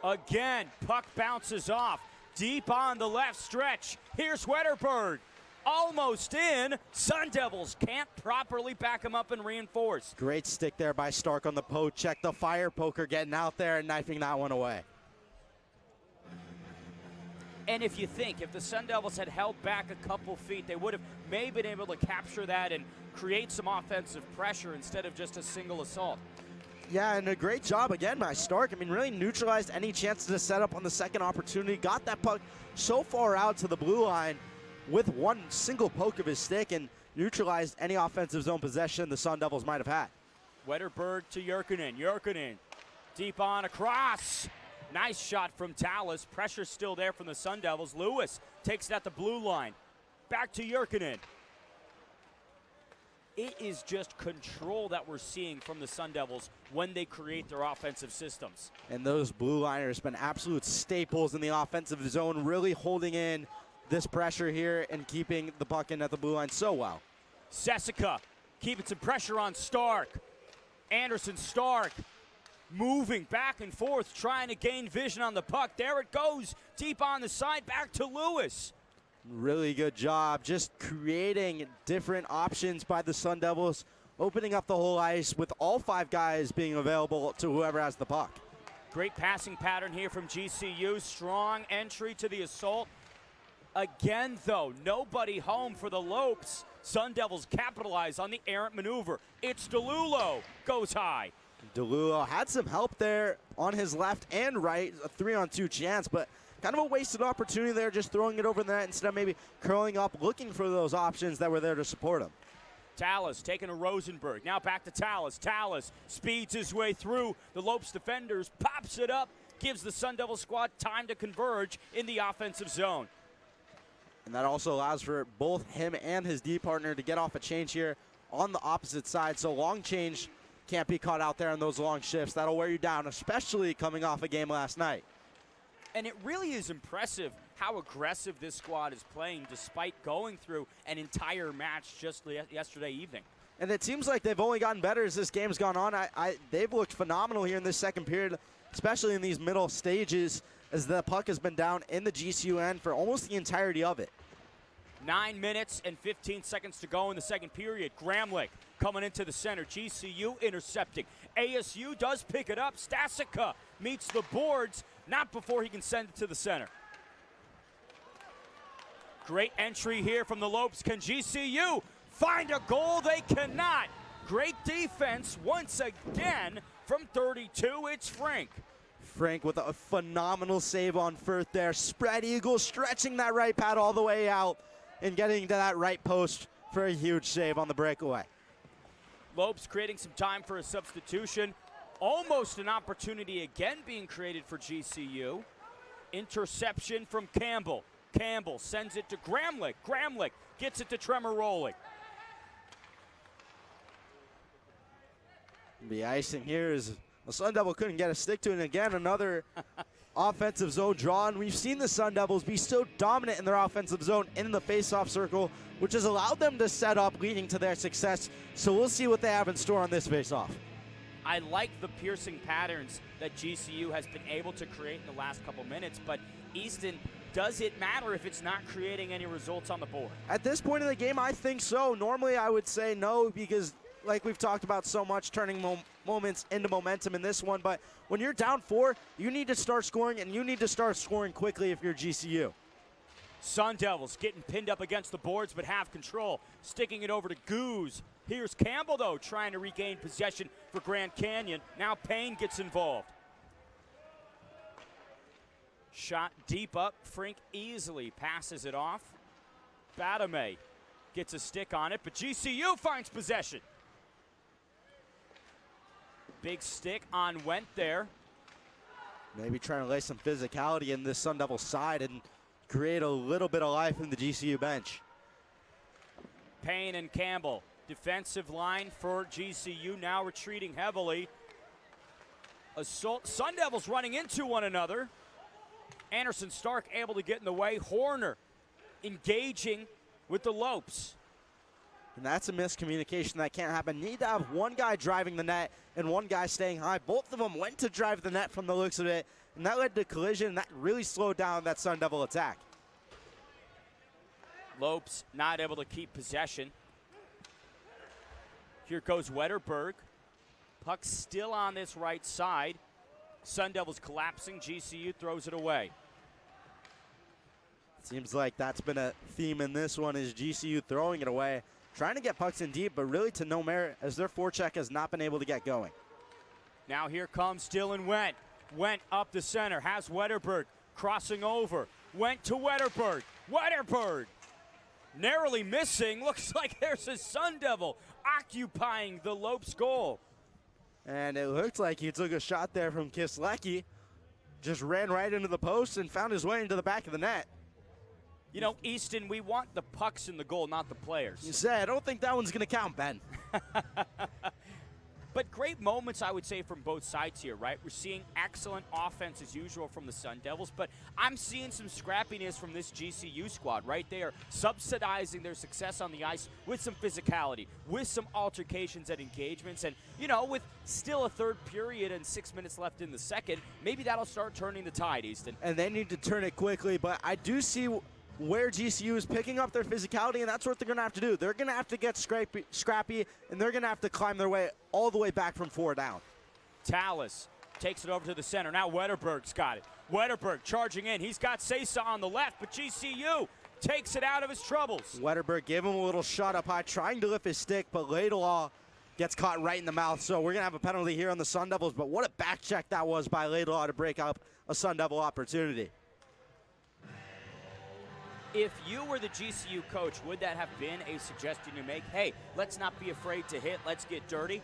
Again, puck bounces off. Deep on the left stretch. Here's Wetterberg. Almost in. Sun Devils can't properly back him up and reinforce. Great stick there by Stark on the poke check. The fire poker getting out there and knifing that one away. And if you think, if the Sun Devils had held back a couple feet, they would have maybe been able to capture that and create some offensive pressure instead of just a single assault. Yeah, and a great job again by Stark. I mean, really neutralized any chances to set up on the second opportunity. Got that puck so far out to the blue line with one single poke of his stick and neutralized any offensive zone possession the Sun Devils might have had. Wetterberg to Jyrkkönen. Jyrkkönen deep on across. Nice shot from Tallis. Pressure still there from the Sun Devils. Lewis takes it at the blue line. Back to Jurkinen. It is just control that we're seeing from the Sun Devils when they create their offensive systems. And those blue liners been absolute staples in the offensive zone, really holding in this pressure here and keeping the puck in at the blue line so well. Sessica keeping some pressure on Stark. Anderson Stark moving back and forth, trying to gain vision on the puck. There it goes, deep on the side, back to Lewis. Really good job just creating different options by the Sun Devils, opening up the whole ice with all 5 guys being available to whoever has the puck. Great passing pattern here from GCU. Strong entry to the assault. Again, though, nobody home for the Lopes. Sun Devils capitalize on the errant maneuver. It's DeLulo, goes high. DeLulo had some help there on his left and right, a 3-on-2 chance, but kind of a wasted opportunity there, just throwing it over the net instead of maybe curling up, looking for those options that were there to support him. Tallis taking to Rosenberg. Now back to Tallis. Tallis speeds his way through the Lopes defenders, pops it up, gives the Sun Devil squad time to converge in the offensive zone. And that also allows for both him and his D partner to get off a change here on the opposite side. So long change can't be caught out there on those long shifts. That'll wear you down, especially coming off a game last night. And it really is impressive how aggressive this squad is playing despite going through an entire match just yesterday evening. And it seems like they've only gotten better as this game's gone on. They've looked phenomenal here in this second period, especially in these middle stages, as the puck has been down in the GCU end for almost the entirety of it. 9 minutes and 15 seconds to go in the second period. Gramlich coming into the center. GCU intercepting. ASU does pick it up. Stasica meets the boards, not before he can send it to the center. Great entry here from the Lopes. Can GCU find a goal? They cannot. Great defense once again from 32. It's Frank. Frank with a phenomenal save on Firth there. Spread eagle, stretching that right pad all the way out and getting to that right post for a huge save on the breakaway. Lopes creating some time for a substitution. Almost an opportunity again being created for GCU. Interception from Campbell. Campbell sends it to Gramlich. Gramlich gets it to Tremoroli. The icing here is the Sun Devil couldn't get a stick to it. And again, another offensive zone draw. And we've seen the Sun Devils be so dominant in their offensive zone in the face-off circle, which has allowed them to set up, leading to their success. So we'll see what they have in store on this face-off. I like the piercing patterns that GCU has been able to create in the last couple minutes, but Easton, does it matter if it's not creating any results on the board? At this point in the game, I think so. Normally, I would say no because, like we've talked about so much, turning moments into momentum in this one. But when you're down 4, you need to start scoring, and you need to start scoring quickly if you're GCU. Sun Devils getting pinned up against the boards but have control. Sticking it over to Goose. Here's Campbell, though, trying to regain possession for Grand Canyon. Now Payne gets involved. Shot deep up. Frink easily passes it off. Batame gets a stick on it, but GCU finds possession. Big stick on Wendt there. Maybe trying to lay some physicality in this Sun Devil side and create a little bit of life in the GCU bench. Payne and Campbell. Defensive line for GCU now retreating heavily. Assault. Sun Devils running into one another. Anderson Stark able to get in the way. Horner engaging with the Lopes. And that's a miscommunication that can't happen. Need to have one guy driving the net and one guy staying high. Both of them went to drive the net from the looks of it, and that led to collision, and that really slowed down that Sun Devil attack. Lopes not able to keep possession. Here goes Wetterberg. Puck still on this right side. Sun Devils collapsing. GCU throws it away. Seems like that's been a theme in this one, is GCU throwing it away. Trying to get pucks in deep, but really to no merit as their forecheck has not been able to get going. Now here comes Dylan Wendt. Wendt up the center, has Wetterberg crossing over. Wendt to Wetterberg. Wetterberg narrowly missing. Looks like there's a Sun Devil occupying the Lopes goal. And it looked like he took a shot there from Kislecki. just ran right into the post and found his way into the back of the net. You know, Easton, we want the pucks in the goal, not the players. You say, I don't think that one's going to count, Ben. But great moments, I would say, from both sides here, right? We're seeing excellent offense as usual from the Sun Devils, but I'm seeing some scrappiness from this GCU squad, right? They are subsidizing their success on the ice with some physicality, with some altercations and engagements, and, you know, with still a third period and 6 minutes left in the second, maybe that'll start turning the tide, Easton. And they need to turn it quickly, but I do see where GCU is picking up their physicality, and that's what they're going to have to do. They're going to have to get scrappy, and they're going to have to climb their way all the way back from 4 down. Tallis takes it over to the center. Now Wetterberg's got it. Wetterberg charging in. He's got Sesa on the left, but GCU takes it out of his troubles. Wetterberg gave him a little shot up high, trying to lift his stick, but Laidlaw gets caught right in the mouth. So we're going to have a penalty here on the Sun Devils, but what a back check that was by Laidlaw to break up a Sun Devil opportunity. If you were the GCU coach, would that have been a suggestion you make? Hey, let's not be afraid to hit. Let's get dirty.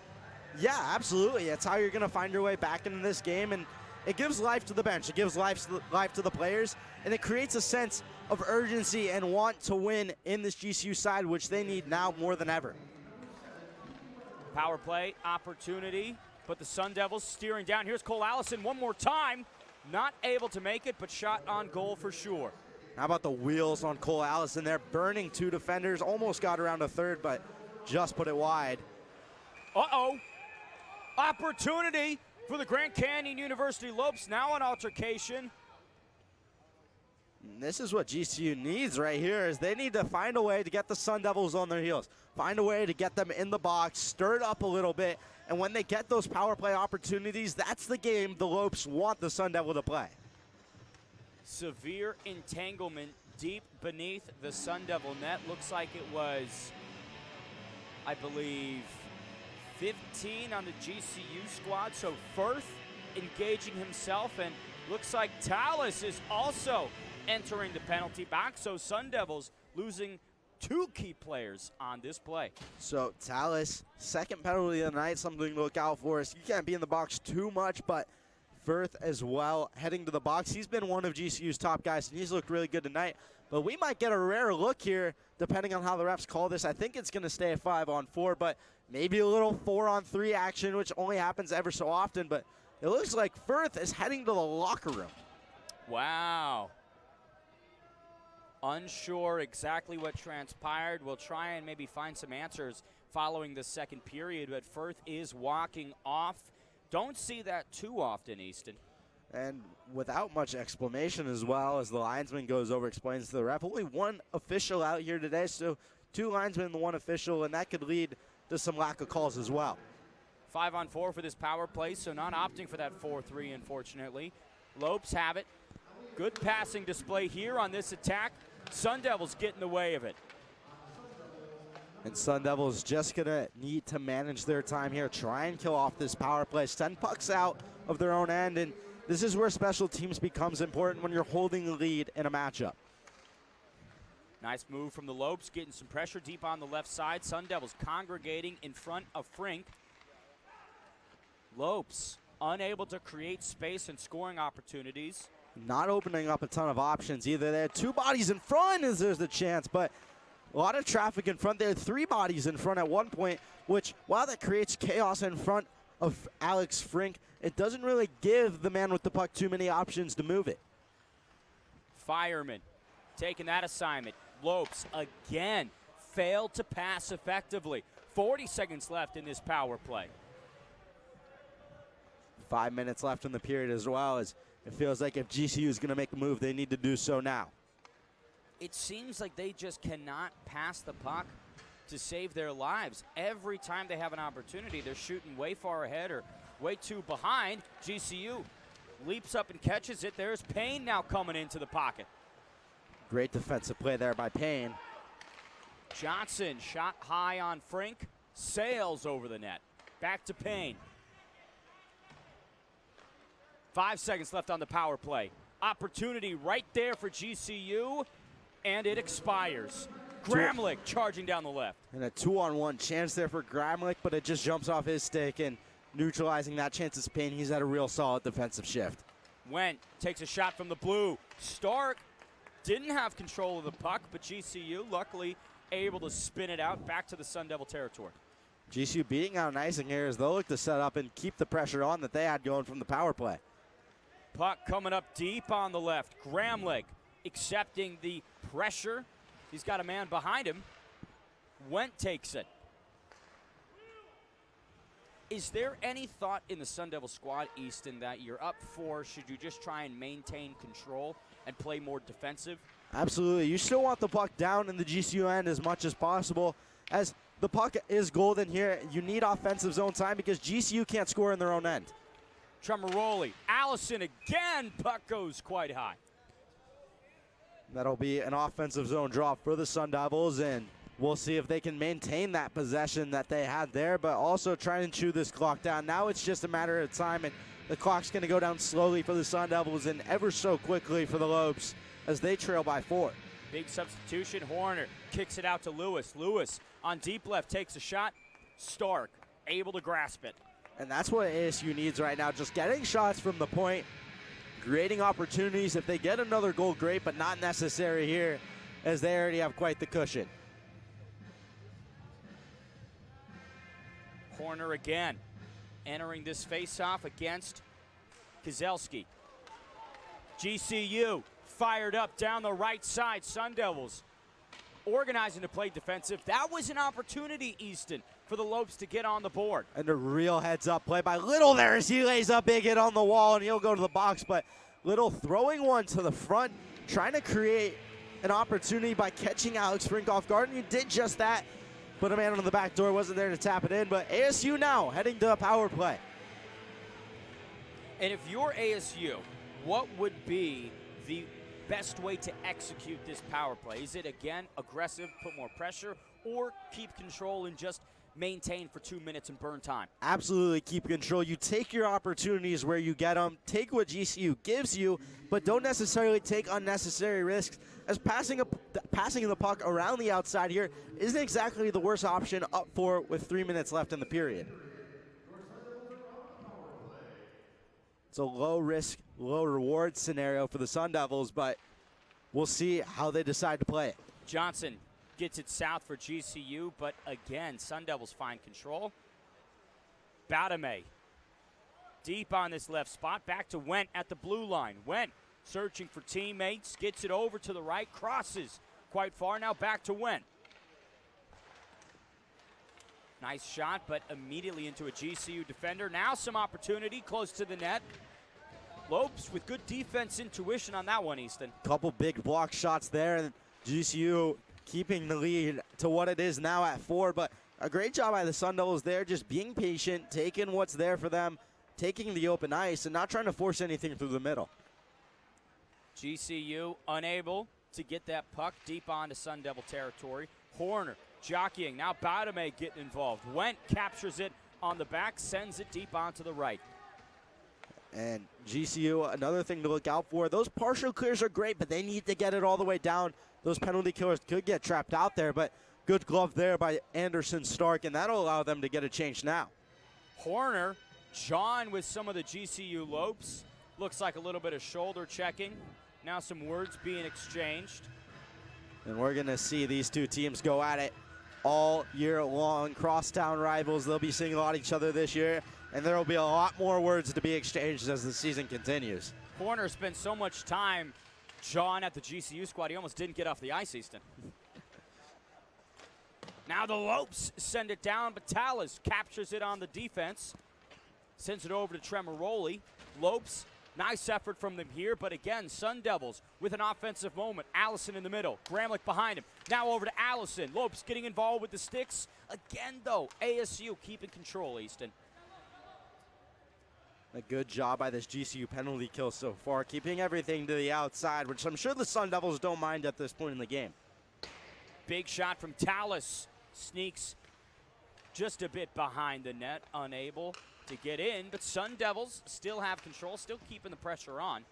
Yeah, absolutely. That's how you're going to find your way back into this game, and it gives life to the bench. It gives life to the players, and it creates a sense of urgency and want to win in this GCU side, which they need now more than ever. Power play opportunity, but the Sun Devils steering down. Here's Cole Allison one more time. Not able to make it, but shot on goal for sure. How about the wheels on Cole Allison there, burning 2 defenders, almost got around a third, but just put it wide. Uh-oh. Opportunity for the Grand Canyon University Lopes, now an altercation. And this is what GCU needs right here, is they need to find a way to get the Sun Devils on their heels. Find a way to get them in the box, stir it up a little bit, and when they get those power play opportunities, that's the game the Lopes want the Sun Devil to play. Severe entanglement deep beneath the Sun Devil net. Looks like it was, I believe, 15 on the GCU squad. So Firth engaging himself, and looks like Tallis is also entering the penalty box. So Sun Devils losing 2 key players on this play. So Tallis, second penalty of the night, something to look out for. You can't be in the box too much, but Firth as well heading to the box. He's been one of GCU's top guys, and he's looked really good tonight. But we might get a rare look here, depending on how the refs call this. I think it's going to stay at 5-on-4, but maybe a little 4-on-3 action, which only happens ever so often. But it looks like Firth is heading to the locker room. Wow. Unsure exactly what transpired. We'll try and maybe find some answers following the second period, but Firth is walking off. Don't see that too often, Easton. And without much explanation as well, as the linesman goes over, explains to the ref. Only one official out here today, so 2 linesmen and 1 official, and that could lead to some lack of calls as well. 5-on-4 for this power play, so not opting for that 4-3, unfortunately. Lopes have it. Good passing display here on this attack. Sun Devils get in the way of it. And Sun Devils just going to need to manage their time here, try and kill off this power play, send pucks out of their own end, and this is where special teams becomes important when you're holding the lead in a matchup. Nice move from the Lopes, getting some pressure deep on the left side. Sun Devils congregating in front of Frink. Lopes unable to create space and scoring opportunities. Not opening up a ton of options either. They had 2 bodies in front as there's the chance, but a lot of traffic in front. They had 3 bodies in front at one point, which, while that creates chaos in front of Alex Frink, it doesn't really give the man with the puck too many options to move it. Fireman taking that assignment. Lopes again failed to pass effectively. 40 seconds left in this power play. 5 minutes left in the period as well, as it feels like if GCU is going to make a move, they need to do so now. It seems like they just cannot pass the puck to save their lives. Every time they have an opportunity, they're shooting way far ahead or way too behind. GCU leaps up and catches it. There's Payne now coming into the pocket. Great defensive play there by Payne. Johnson shot high on Frink, sails over the net. Back to Payne. 5 seconds left on the power play. Opportunity right there for GCU, and it expires. Gramlich charging down the left. And a 2-on-1 chance there for Gramlich, but it just jumps off his stick, and neutralizing that chance is Payne. He's had a real solid defensive shift. Went, takes a shot from the blue. Stark didn't have control of the puck, but GCU luckily able to spin it out back to the Sun Devil territory. GCU beating out icing here as they'll look to set up and keep the pressure on that they had going from the power play. Puck coming up deep on the left. Gramlich accepting the pressure. He's got a man behind him. Went takes it. Is there any thought in the Sun Devil squad, Easton, that you're up 4? Should you just try and maintain control and play more defensive? Absolutely. You still want the puck down in the GCU end as much as possible. As the puck is golden here, you need offensive zone time because GCU can't score in their own end. Tremaroli, Allison again. Puck goes quite high. That'll be an offensive zone draw for the Sun Devils, and we'll see if they can maintain that possession that they had there, but also try and chew this clock down. Now it's just a matter of time, and the clock's going to go down slowly for the Sun Devils and ever so quickly for the Lopes as they trail by 4. Big substitution. Horner kicks it out to Lewis. Lewis on deep left takes a shot. Stark able to grasp it. And that's what ASU needs right now, just getting shots from the point, creating opportunities. If they get another goal, great, but not necessary here as they already have quite the cushion. Horner again entering this face-off against Kozelski. GCU fired up down the right side. Sun Devils organizing to play defensive. That was an opportunity, Easton, for the Lopes to get on the board. And a real heads-up play by Little there as he lays a big hit on the wall, and he'll go to the box. But Little throwing one to the front, trying to create an opportunity by catching Alex Brink off guard, and he did just that. But a man on the back door wasn't there to tap it in. But ASU now heading to a power play. And if you're ASU, what would be the best way to execute this power play? Is it, again, aggressive, put more pressure, or keep control and just maintain for 2 minutes and burn time? Absolutely keep control. You take your opportunities where you get them. Take what GCU gives you, but don't necessarily take unnecessary risks, as passing the puck around the outside here isn't exactly the worst option up for with 3 minutes left in the period. It's a low-risk, low-reward scenario for the Sun Devils, but we'll see how they decide to play it. Johnson gets it south for GCU, but again, Sun Devils find control. Badame deep on this left spot. Back to Went at the blue line. Went searching for teammates, gets it over to the right, crosses quite far. Now back to Went. Nice shot, but immediately into a GCU defender. Now some opportunity close to the net. Lopes with good defense intuition on that one, Easton. Couple big block shots there, and GCU keeping the lead to what it is now at 4. But a great job by the Sun Devils there, just being patient, taking what's there for them, taking the open ice, and not trying to force anything through the middle. GCU unable to get that puck deep onto Sun Devil territory. Horner jockeying. Now Badame getting involved. Went captures it on the back, sends it deep onto the right. And GCU, another thing to look out for, those partial clears are great, but they need to get it all the way down. Those penalty killers could get trapped out there, but good glove there by Anderson Stark, and that'll allow them to get a change now. Horner, John with some of the GCU Lopes. Looks like a little bit of shoulder checking. Now some words being exchanged. And we're going to see these two teams go at it all year long. Crosstown rivals, they'll be seeing a lot of each other this year, and there will be a lot more words to be exchanged as the season continues. Horner spent so much time, John, at the GCU squad, he almost didn't get off the ice, Easton. Now the Lopes send it down, but Tallis captures it on the defense. Sends it over to Tremaroli. Lopes, nice effort from them here, but again, Sun Devils with an offensive moment. Allison in the middle, Gramlich behind him. Now over to Allison. Lopes getting involved with the sticks. Again, though, ASU keeping control, Easton. A good job by this GCU penalty kill so far, keeping everything to the outside, which I'm sure the Sun Devils don't mind at this point in the game. Big shot from Tallis. Sneaks just a bit behind the net, unable to get in, but Sun Devils still have control, still keeping the pressure on,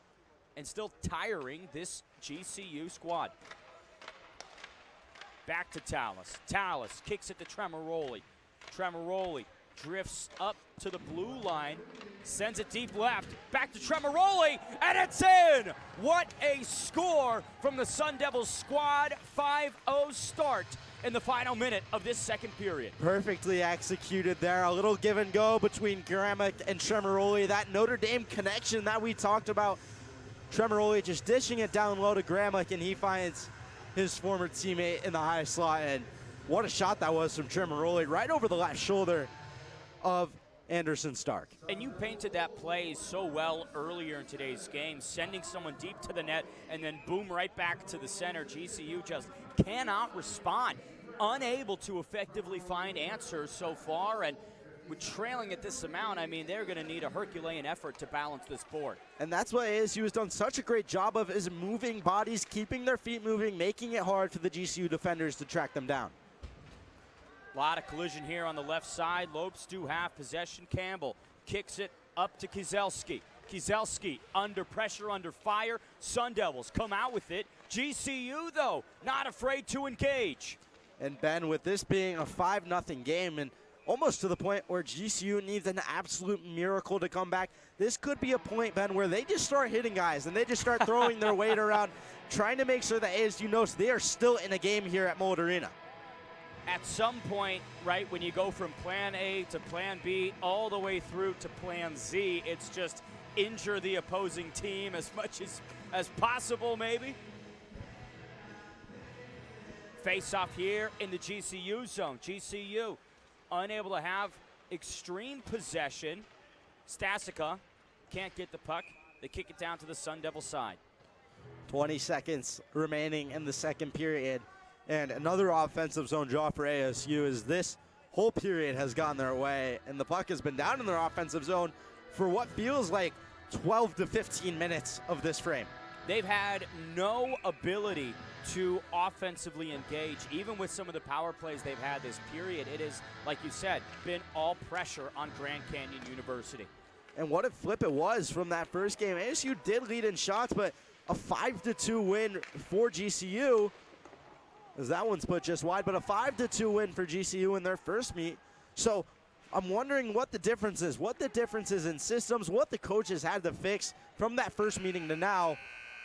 and still tiring this GCU squad. Back to Tallis. Tallis kicks it to Tremaroli. Tremaroli drifts up to the blue line, sends it deep left, back to Tremoroli, and it's in! What a score from the Sun Devils squad. 5-0 start in the final minute of this second period. Perfectly executed there. A little give and go between Gramick and Tremoroli. That Notre Dame connection that we talked about. Tremoroli just dishing it down low to Gramick, and he finds his former teammate in the high slot. And what a shot that was from Tremoroli, right over the left shoulder of Anderson Stark. And you painted that play so well earlier in today's game, sending someone deep to the net and then boom right back to the center. GCU just cannot respond, unable to effectively find answers so far, and with trailing at this amount, I mean, they're going to need a Herculean effort to balance this board. And that's what ASU has done such a great job of, is moving bodies, keeping their feet moving, making it hard for the GCU defenders to track them down. A lot of collision here on the left side. Lopes do have possession. Campbell kicks it up to Kieselski. Kieselski under pressure, under fire. Sun Devils come out with it. GCU, though, not afraid to engage. And Ben, with this being a 5-0 game and almost to the point where GCU needs an absolute miracle to come back, this could be a point, Ben, where they just start hitting guys and they just start throwing their weight around, trying to make sure that ASU knows they are still in a game here at Mullet Arena. At some point, right, when you go from plan A to plan B all the way through to plan Z, it's just injure the opposing team as much as possible, maybe. Face off here in the GCU zone. GCU unable to have extreme possession. Stasica can't get the puck. They kick it down to the Sun Devil side. 20 seconds remaining in the second period. And another offensive zone draw for ASU as this whole period has gone their way. And the puck has been down in their offensive zone for what feels like 12 to 15 minutes of this frame. They've had no ability to offensively engage, even with some of the power plays they've had this period. It is, like you said, been all pressure on Grand Canyon University. And what a flip it was from that first game. ASU did lead in shots, but a 5-2 win for GCU, as that one split just wide, but a 5-2 win for GCU in their first meet. So I'm wondering what the difference is, in systems, what the coaches had to fix from that first meeting to now,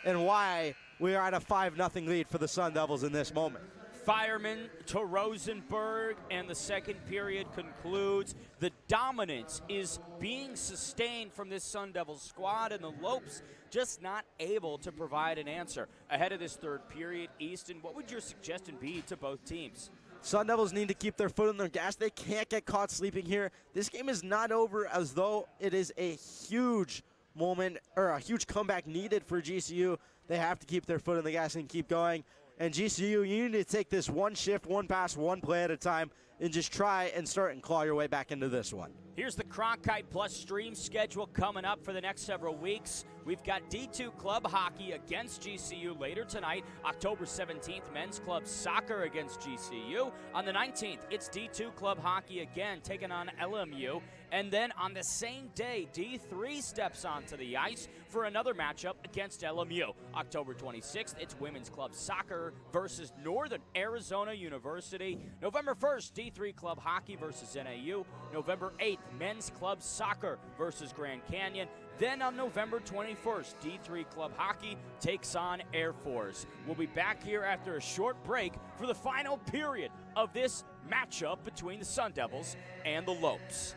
and why we are at a 5-0 lead for the Sun Devils in this moment. Fireman to Rosenberg, and the second period concludes. The dominance is being sustained from this Sun Devils squad, and the Lopes just not able to provide an answer. Ahead of this third period, Easton, what would your suggestion be to both teams? Sun Devils need to keep their foot on their gas. They can't get caught sleeping here. This game is not over, as though it is a huge moment, or a huge comeback needed for GCU. They have to keep their foot on the gas and keep going. And GCU, you need to take this one shift, one pass, one play at a time, and just try and start and claw your way back into this one. Here's the Cronkite Plus stream schedule coming up for the next several weeks. We've got D2 Club Hockey against GCU later tonight. October 17th, Men's Club Soccer against GCU. On the 19th, it's D2 Club Hockey again, taking on LMU. And then on the same day, D3 steps onto the ice for another matchup against LMU. October 26th, it's Women's Club Soccer versus Northern Arizona University. November 1st, D3 Club Hockey versus NAU. November 8th, Men's Club Soccer versus Grand Canyon. Then on November 21st, D3 Club Hockey takes on Air Force. We'll be back here after a short break for the final period of this matchup between the Sun Devils and the Lopes.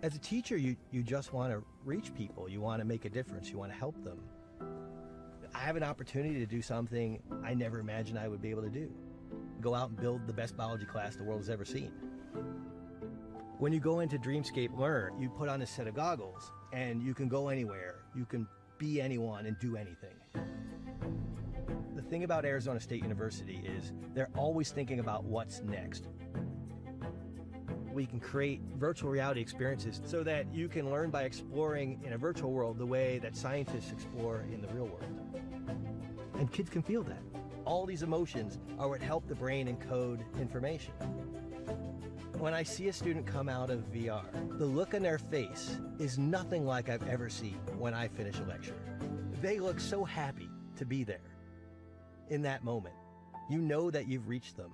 As a teacher, you just want to reach people. You want to make a difference. You want to help them. I have an opportunity to do something I never imagined I would be able to do. Go out and build the best biology class the world has ever seen. When you go into Dreamscape Learn, you put on a set of goggles and you can go anywhere. You can be anyone and do anything. The thing about Arizona State University is they're always thinking about what's next. We can create virtual reality experiences so that you can learn by exploring in a virtual world the way that scientists explore in the real world. And kids can feel that. All these emotions are what help the brain encode information. When I see a student come out of VR, the look on their face is nothing like I've ever seen when I finish a lecture. They look so happy to be there. In that moment, you know that you've reached them.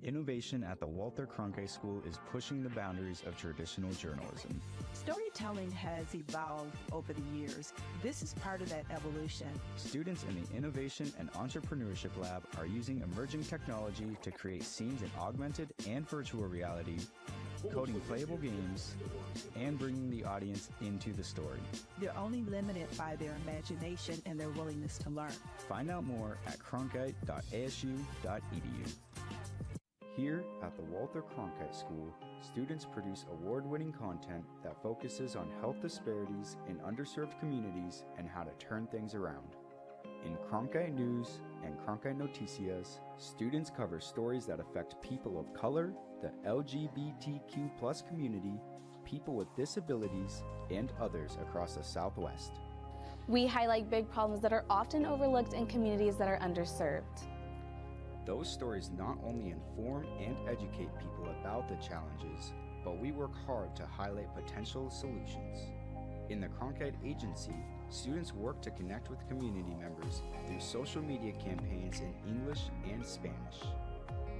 Innovation at the Walter Cronkite School is pushing the boundaries of traditional journalism. Storytelling has evolved over the years. This is part of that evolution. Students in the Innovation and Entrepreneurship Lab are using emerging technology to create scenes in augmented and virtual reality, coding playable games, and bringing the audience into the story. They're only limited by their imagination and their willingness to learn. Find out more at cronkite.asu.edu. Here at the Walter Cronkite School, students produce award-winning content that focuses on health disparities in underserved communities and how to turn things around. In Cronkite News and Cronkite Noticias, students cover stories that affect people of color, the LGBTQ+ community, people with disabilities, and others across the Southwest. We highlight big problems that are often overlooked in communities that are underserved. Those stories not only inform and educate people about the challenges, but we work hard to highlight potential solutions. In the Cronkite Agency, students work to connect with community members through social media campaigns in English and Spanish.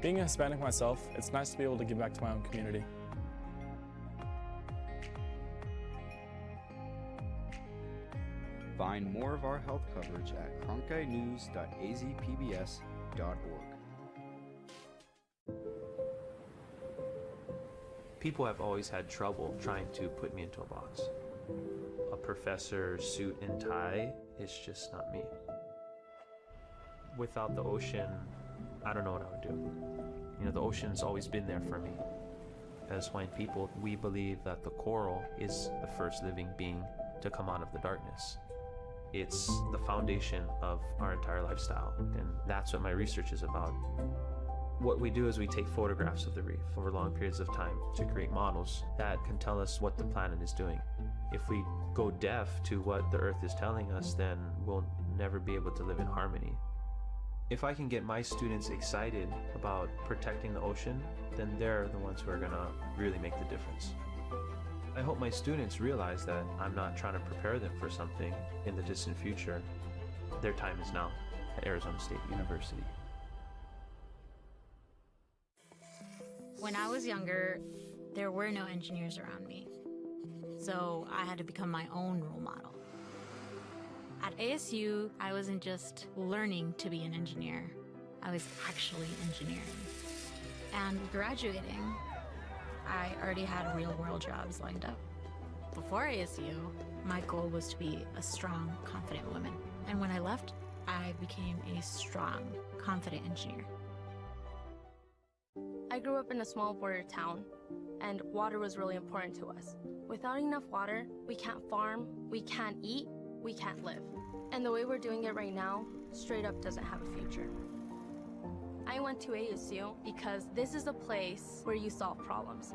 Being a Hispanic myself, it's nice to be able to give back to my own community. Find more of our health coverage at cronkitenews.azpbs.org. People have always had trouble trying to put me into a box. A professor, suit and tie is just not me. Without the ocean, I don't know what I would do. You know, the ocean's always been there for me. As Hawaiian people, we believe that the coral is the first living being to come out of the darkness. It's the foundation of our entire lifestyle, and that's what my research is about. What we do is we take photographs of the reef over long periods of time to create models that can tell us what the planet is doing. If we go deaf to what the Earth is telling us, then we'll never be able to live in harmony. If I can get my students excited about protecting the ocean, then they're the ones who are gonna really make the difference. I hope my students realize that I'm not trying to prepare them for something in the distant future. Their time is now at Arizona State University. When I was younger, there were no engineers around me, so I had to become my own role model. At ASU, I wasn't just learning to be an engineer, I was actually engineering. And graduating, I already had real-world jobs lined up. Before ASU, my goal was to be a strong, confident woman. And when I left, I became a strong, confident engineer. I grew up in a small border town, and water was really important to us. Without enough water, we can't farm, we can't eat, we can't live. And the way we're doing it right now, straight up doesn't have a future. I went to ASU because this is a place where you solve problems.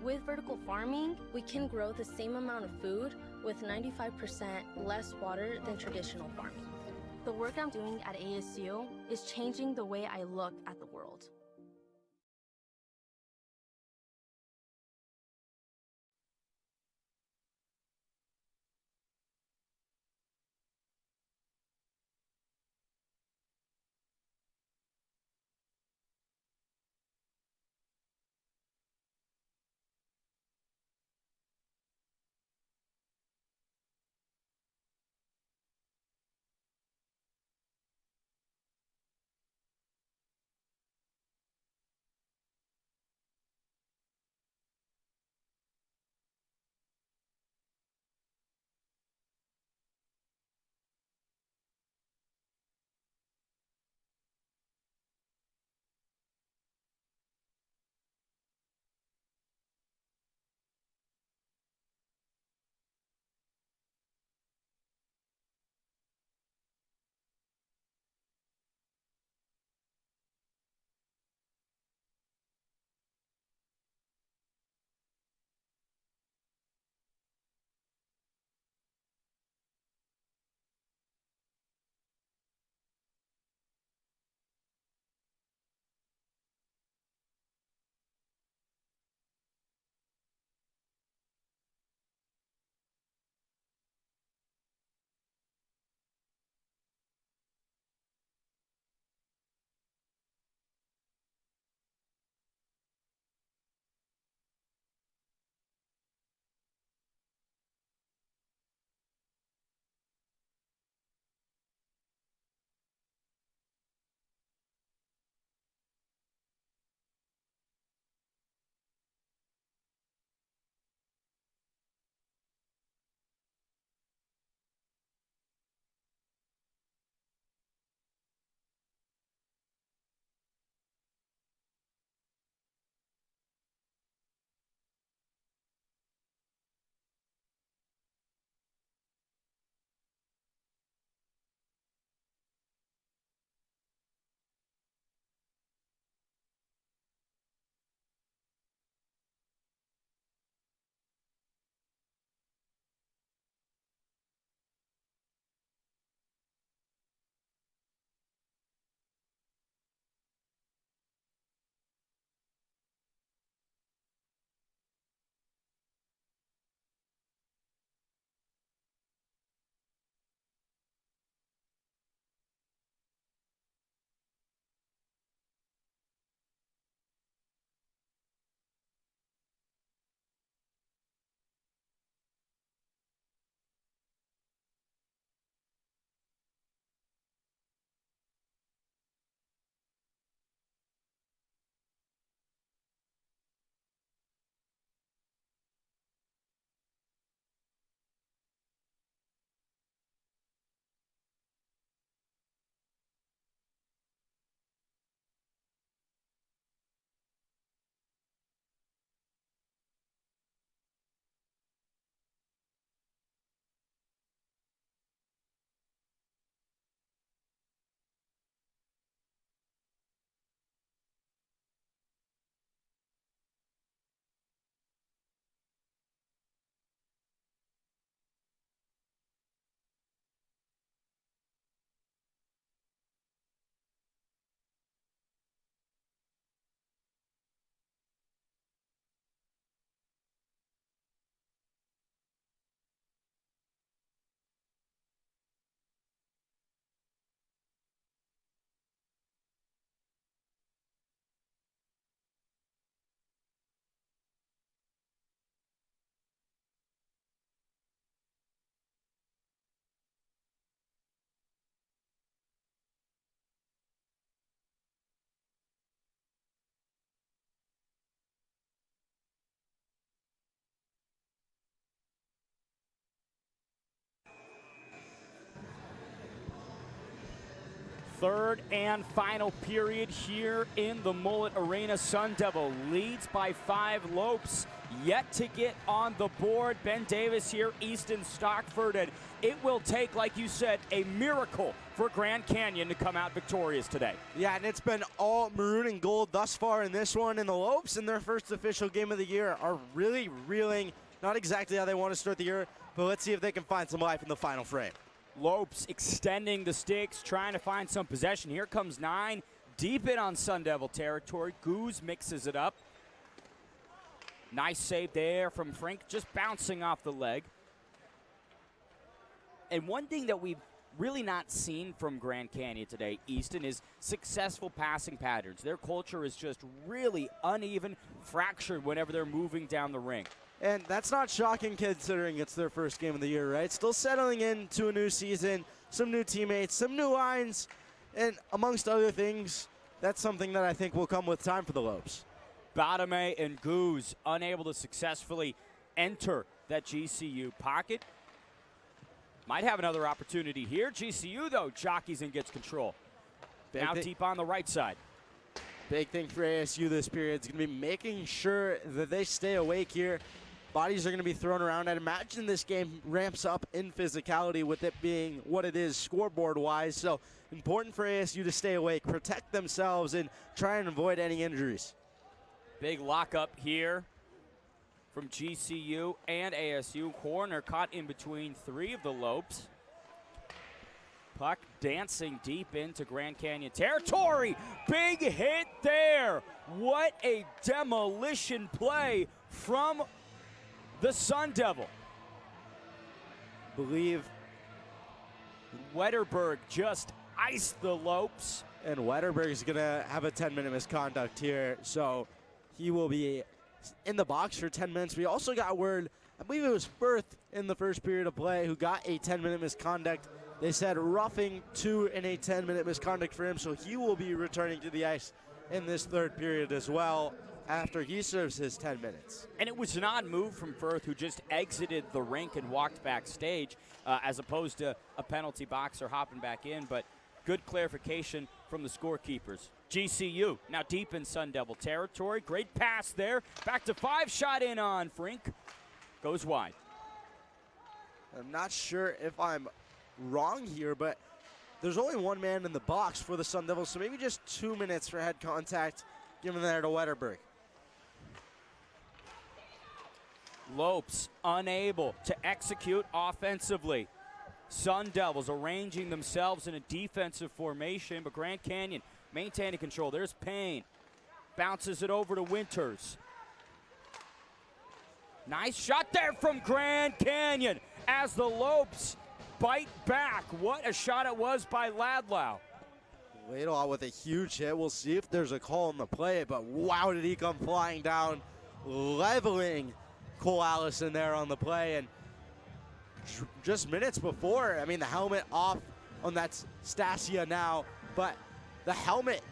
With vertical farming, we can grow the same amount of food with 95% less water than traditional farming. The work I'm doing at ASU is changing the way I look at the world. Third and final period here in the Mullet Arena. Sun Devil leads by 5. Lopes yet to get on the board. Ben Davis here, Easton Stockford, and it will take, like you said, a miracle for Grand Canyon to come out victorious today. Yeah, and it's been all maroon and gold thus far in this one, and the Lopes in their first official game of the year are really reeling. Not exactly how they want to start the year, but let's see if they can find some life in the final frame. Lopes extending the sticks, trying to find some possession. Here comes 9, deep in on Sun Devil territory. Goose mixes it up. Nice save there from Frink, just bouncing off the leg. And one thing that we've really not seen from Grand Canyon today, Easton, is successful passing patterns. Their culture is just really uneven, fractured whenever they're moving down the ring. And that's not shocking considering it's their first game of the year, right? Still settling into a new season, some new teammates, some new lines, and amongst other things, that's something that I think will come with time for the Lopes. Badame and Goose unable to successfully enter that GCU pocket. Might have another opportunity here. GCU, though, jockeys and gets control. Now deep on the right side. Big thing for ASU this period is going to be making sure that they stay awake here. Bodies are going to be thrown around. I'd imagine this game ramps up in physicality with it being what it is scoreboard-wise. So important for ASU to stay awake, protect themselves, and try and avoid any injuries. Big lockup here from GCU and ASU. Corner caught in between 3 of the Lopes. Puck dancing deep into Grand Canyon territory. Big hit there. What a demolition play from the Sun Devil. Believe Wetterberg just iced the Lopes. And Wetterberg is going to have a 10-minute misconduct here, so he will be in the box for 10 minutes. We also got word, I believe it was Firth in the first period of play, who got a 10-minute misconduct. They said roughing 2 and a 10-minute misconduct for him, so he will be returning to the ice in this third period as well after he serves his 10 minutes. And it was an odd move from Firth, who just exited the rink and walked backstage as opposed to a penalty box or hopping back in, but good clarification from the scorekeepers. GCU now deep in Sun Devil territory. Great pass there. Back to 5, shot in on Frink. Goes wide. I'm not sure if I'm wrong here, but there's only 1 man in the box for the Sun Devils, so maybe just 2 minutes for head contact given there to Wetterberg. Lopes unable to execute offensively. Sun Devils arranging themselves in a defensive formation, but Grand Canyon maintaining control. There's Payne. Bounces it over to Winters. Nice shot there from Grand Canyon as the Lopes bite back. What a shot it was by Ladlau. Laidlaw with a huge hit. We'll see if there's a call on the play, but wow, did he come flying down, leveling Cole Allison there on the play. And just minutes before, I mean, the helmet off on that Stasia now, but the helmet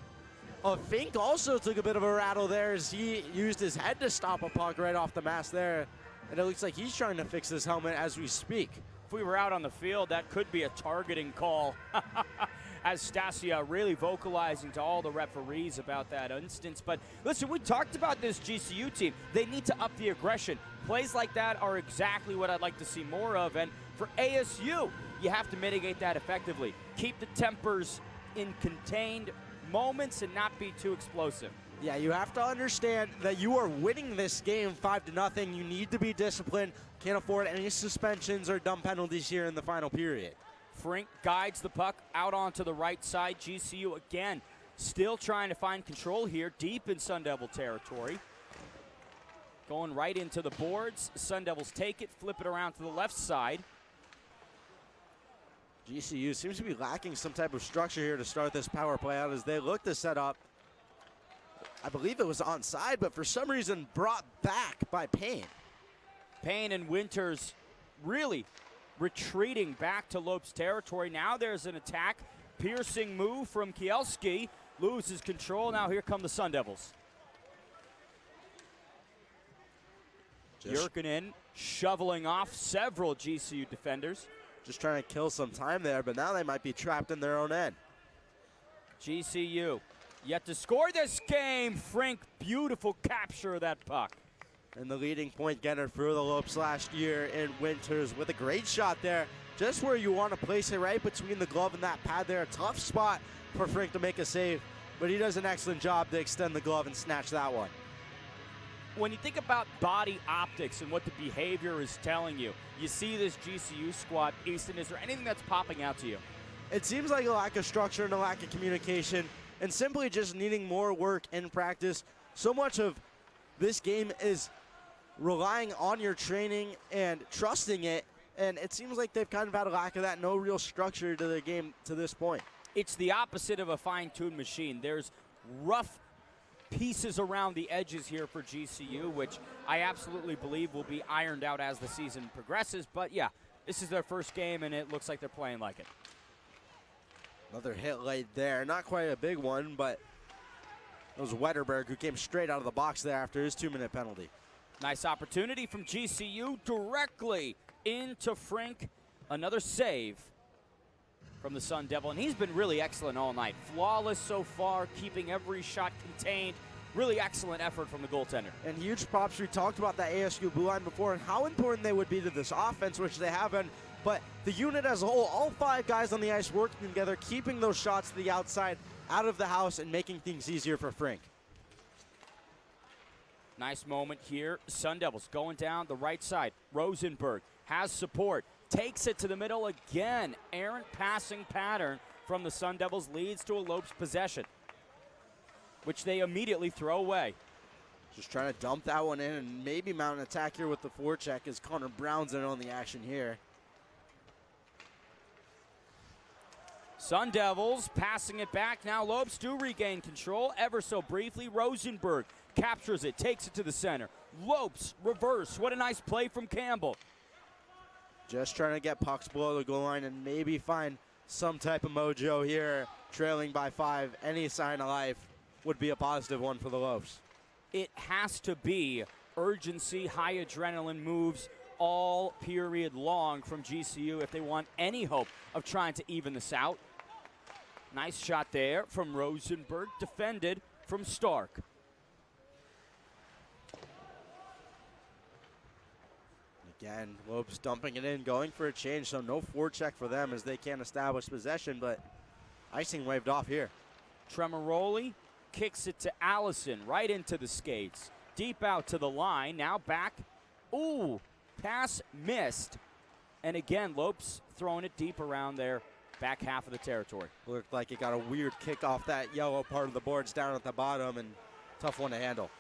of Fink also took a bit of a rattle there as he used his head to stop a puck right off the mask there. And it looks like he's trying to fix this helmet as we speak. If we were out on the field, that could be a targeting call. As Stasia really vocalizing to all the referees about that instance. But listen, we talked about this GCU team. They need to up the aggression. Plays like that are exactly what I'd like to see more of. And for ASU, you have to mitigate that effectively. Keep the tempers in contained moments and not be too explosive. Yeah, you have to understand that you are winning this game 5-0. You need to be disciplined. Can't afford any suspensions or dumb penalties here in the final period. Frink guides the puck out onto the right side. GCU again still trying to find control here deep in Sun Devil territory. Going right into the boards. Sun Devils take it, flip it around to the left side. GCU seems to be lacking some type of structure here to start this power play out as they look to set up. I believe it was onside, but for some reason brought back by Payne. Payne and Winters really retreating back to Lopes territory. Now there's an attack. Piercing move from Kielski. Loses control. Now here come the Sun Devils. Jurkinen shoveling off several GCU defenders. Just trying to kill some time there, but now they might be trapped in their own end. GCU yet to score this game. Frink, beautiful capture of that puck. And the leading point getter for the Lopes last year in Winters with a great shot there. Just where you want to place it, right between the glove and that pad there. A tough spot for Frink to make a save, but he does an excellent job to extend the glove and snatch that one. When you think about body optics and what the behavior is telling you, you see this GCU squad. Easton, is there anything that's popping out to you? It seems like a lack of structure and a lack of communication and simply just needing more work in practice. So much of this game is relying on your training and trusting it, and it seems like they've kind of had a lack of that, no real structure to the game to this point. It's the opposite of a fine-tuned machine. There's rough pieces around the edges here for GCU, which I absolutely believe will be ironed out as the season progresses. But yeah, this is their first game, and it looks like they're playing like it. Another hit late there. Not quite a big one, but it was Wetterberg who came straight out of the box there after his 2-minute penalty. Nice opportunity from GCU directly into Frink. Another save from the Sun Devil, and he's been really excellent all night. Flawless so far, keeping every shot contained. Really excellent effort from the goaltender. And huge props. We talked about that ASU blue line before and how important they would be to this offense, which they have been. But the unit as a whole, all 5 guys on the ice working together, keeping those shots to the outside, out of the house, and making things easier for Frink. Nice moment here. Sun Devils going down the right side. Rosenberg has support. Takes it to the middle again. Errant passing pattern from the Sun Devils leads to a Lopes possession, which they immediately throw away. Just trying to dump that one in and maybe mount an attack here with the forecheck as Connor Brown's in on the action here. Sun Devils passing it back. Now Lopes do regain control ever so briefly. Rosenberg captures it, takes it to the center. Lopes reverse. What a nice play from Campbell. Just trying to get pucks below the goal line and maybe find some type of mojo here. Trailing by 5, any sign of life would be a positive one for the Lopes. It has to be urgency, high adrenaline moves all period long from GCU if they want any hope of trying to even this out. Nice shot there from Rosenberg, defended from Stark. Again, Lopes dumping it in, going for a change, so no forecheck for them as they can't establish possession, but icing waved off here. Tremoroli kicks it to Allison, right into the skates. Deep out to the line, now back. Ooh, pass missed. And again, Lopes throwing it deep around their back half of the territory. Looked like it got a weird kick off that yellow part of the boards down at the bottom, and tough one to handle.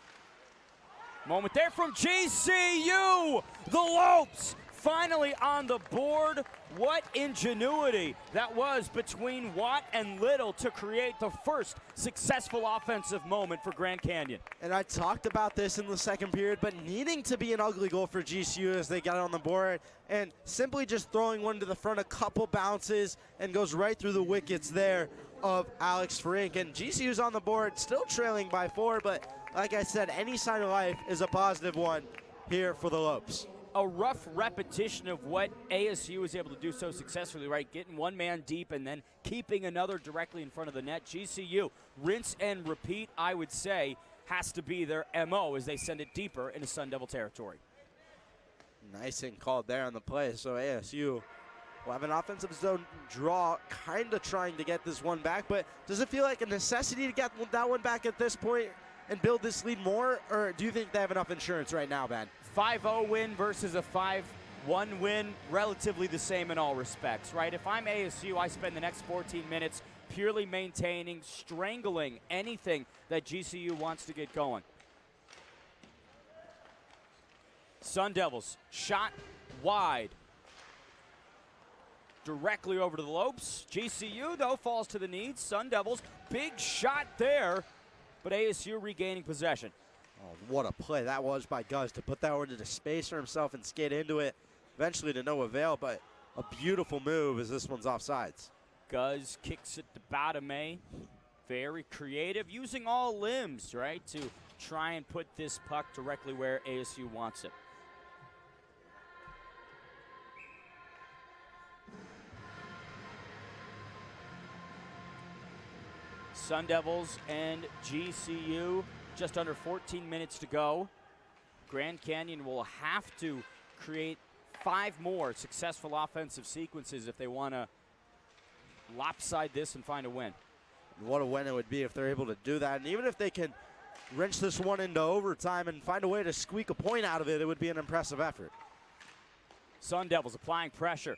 Moment there from GCU. The Lopes finally on the board. What ingenuity that was between Watt and Little to create the first successful offensive moment for Grand Canyon. And I talked about this in the second period, but needing to be an ugly goal for GCU as they got on the board and simply just throwing one to the front, a couple bounces, and goes right through the wickets there of Alex Frink. And GCU's on the board, still trailing by 4, but like I said, any sign of life is a positive one here for the Lopes. A rough repetition of what ASU was able to do so successfully, right? Getting one man deep and then keeping another directly in front of the net. GCU, rinse and repeat, I would say, has to be their MO as they send it deeper into Sun Devil territory. Nice and called there on the play, so ASU will have an offensive zone draw, kind of trying to get this one back, but does it feel like a necessity to get that one back at this point and build this lead more, or do you think they have enough insurance right now, Ben? 5-0 win versus a 5-1 win, relatively the same in all respects, right? If I'm ASU, I spend the next 14 minutes purely maintaining, strangling anything that GCU wants to get going. Sun Devils, shot wide. Directly over to the Lopes. GCU, though, falls to the knees. Sun Devils, big shot there, but ASU regaining possession. Oh, what a play that was by Guz to put that over to the space for himself and skate into it. Eventually to no avail, but a beautiful move as this one's offsides. Guz kicks it to Badame. Very creative, using all limbs, right, to try and put this puck directly where ASU wants it. Sun Devils and GCU, just under 14 minutes to go. Grand Canyon will have to create 5 more successful offensive sequences if they want to lopside this and find a win. What a win it would be if they're able to do that. And even if they can wrench this one into overtime and find a way to squeak a point out of it, it would be an impressive effort. Sun Devils applying pressure.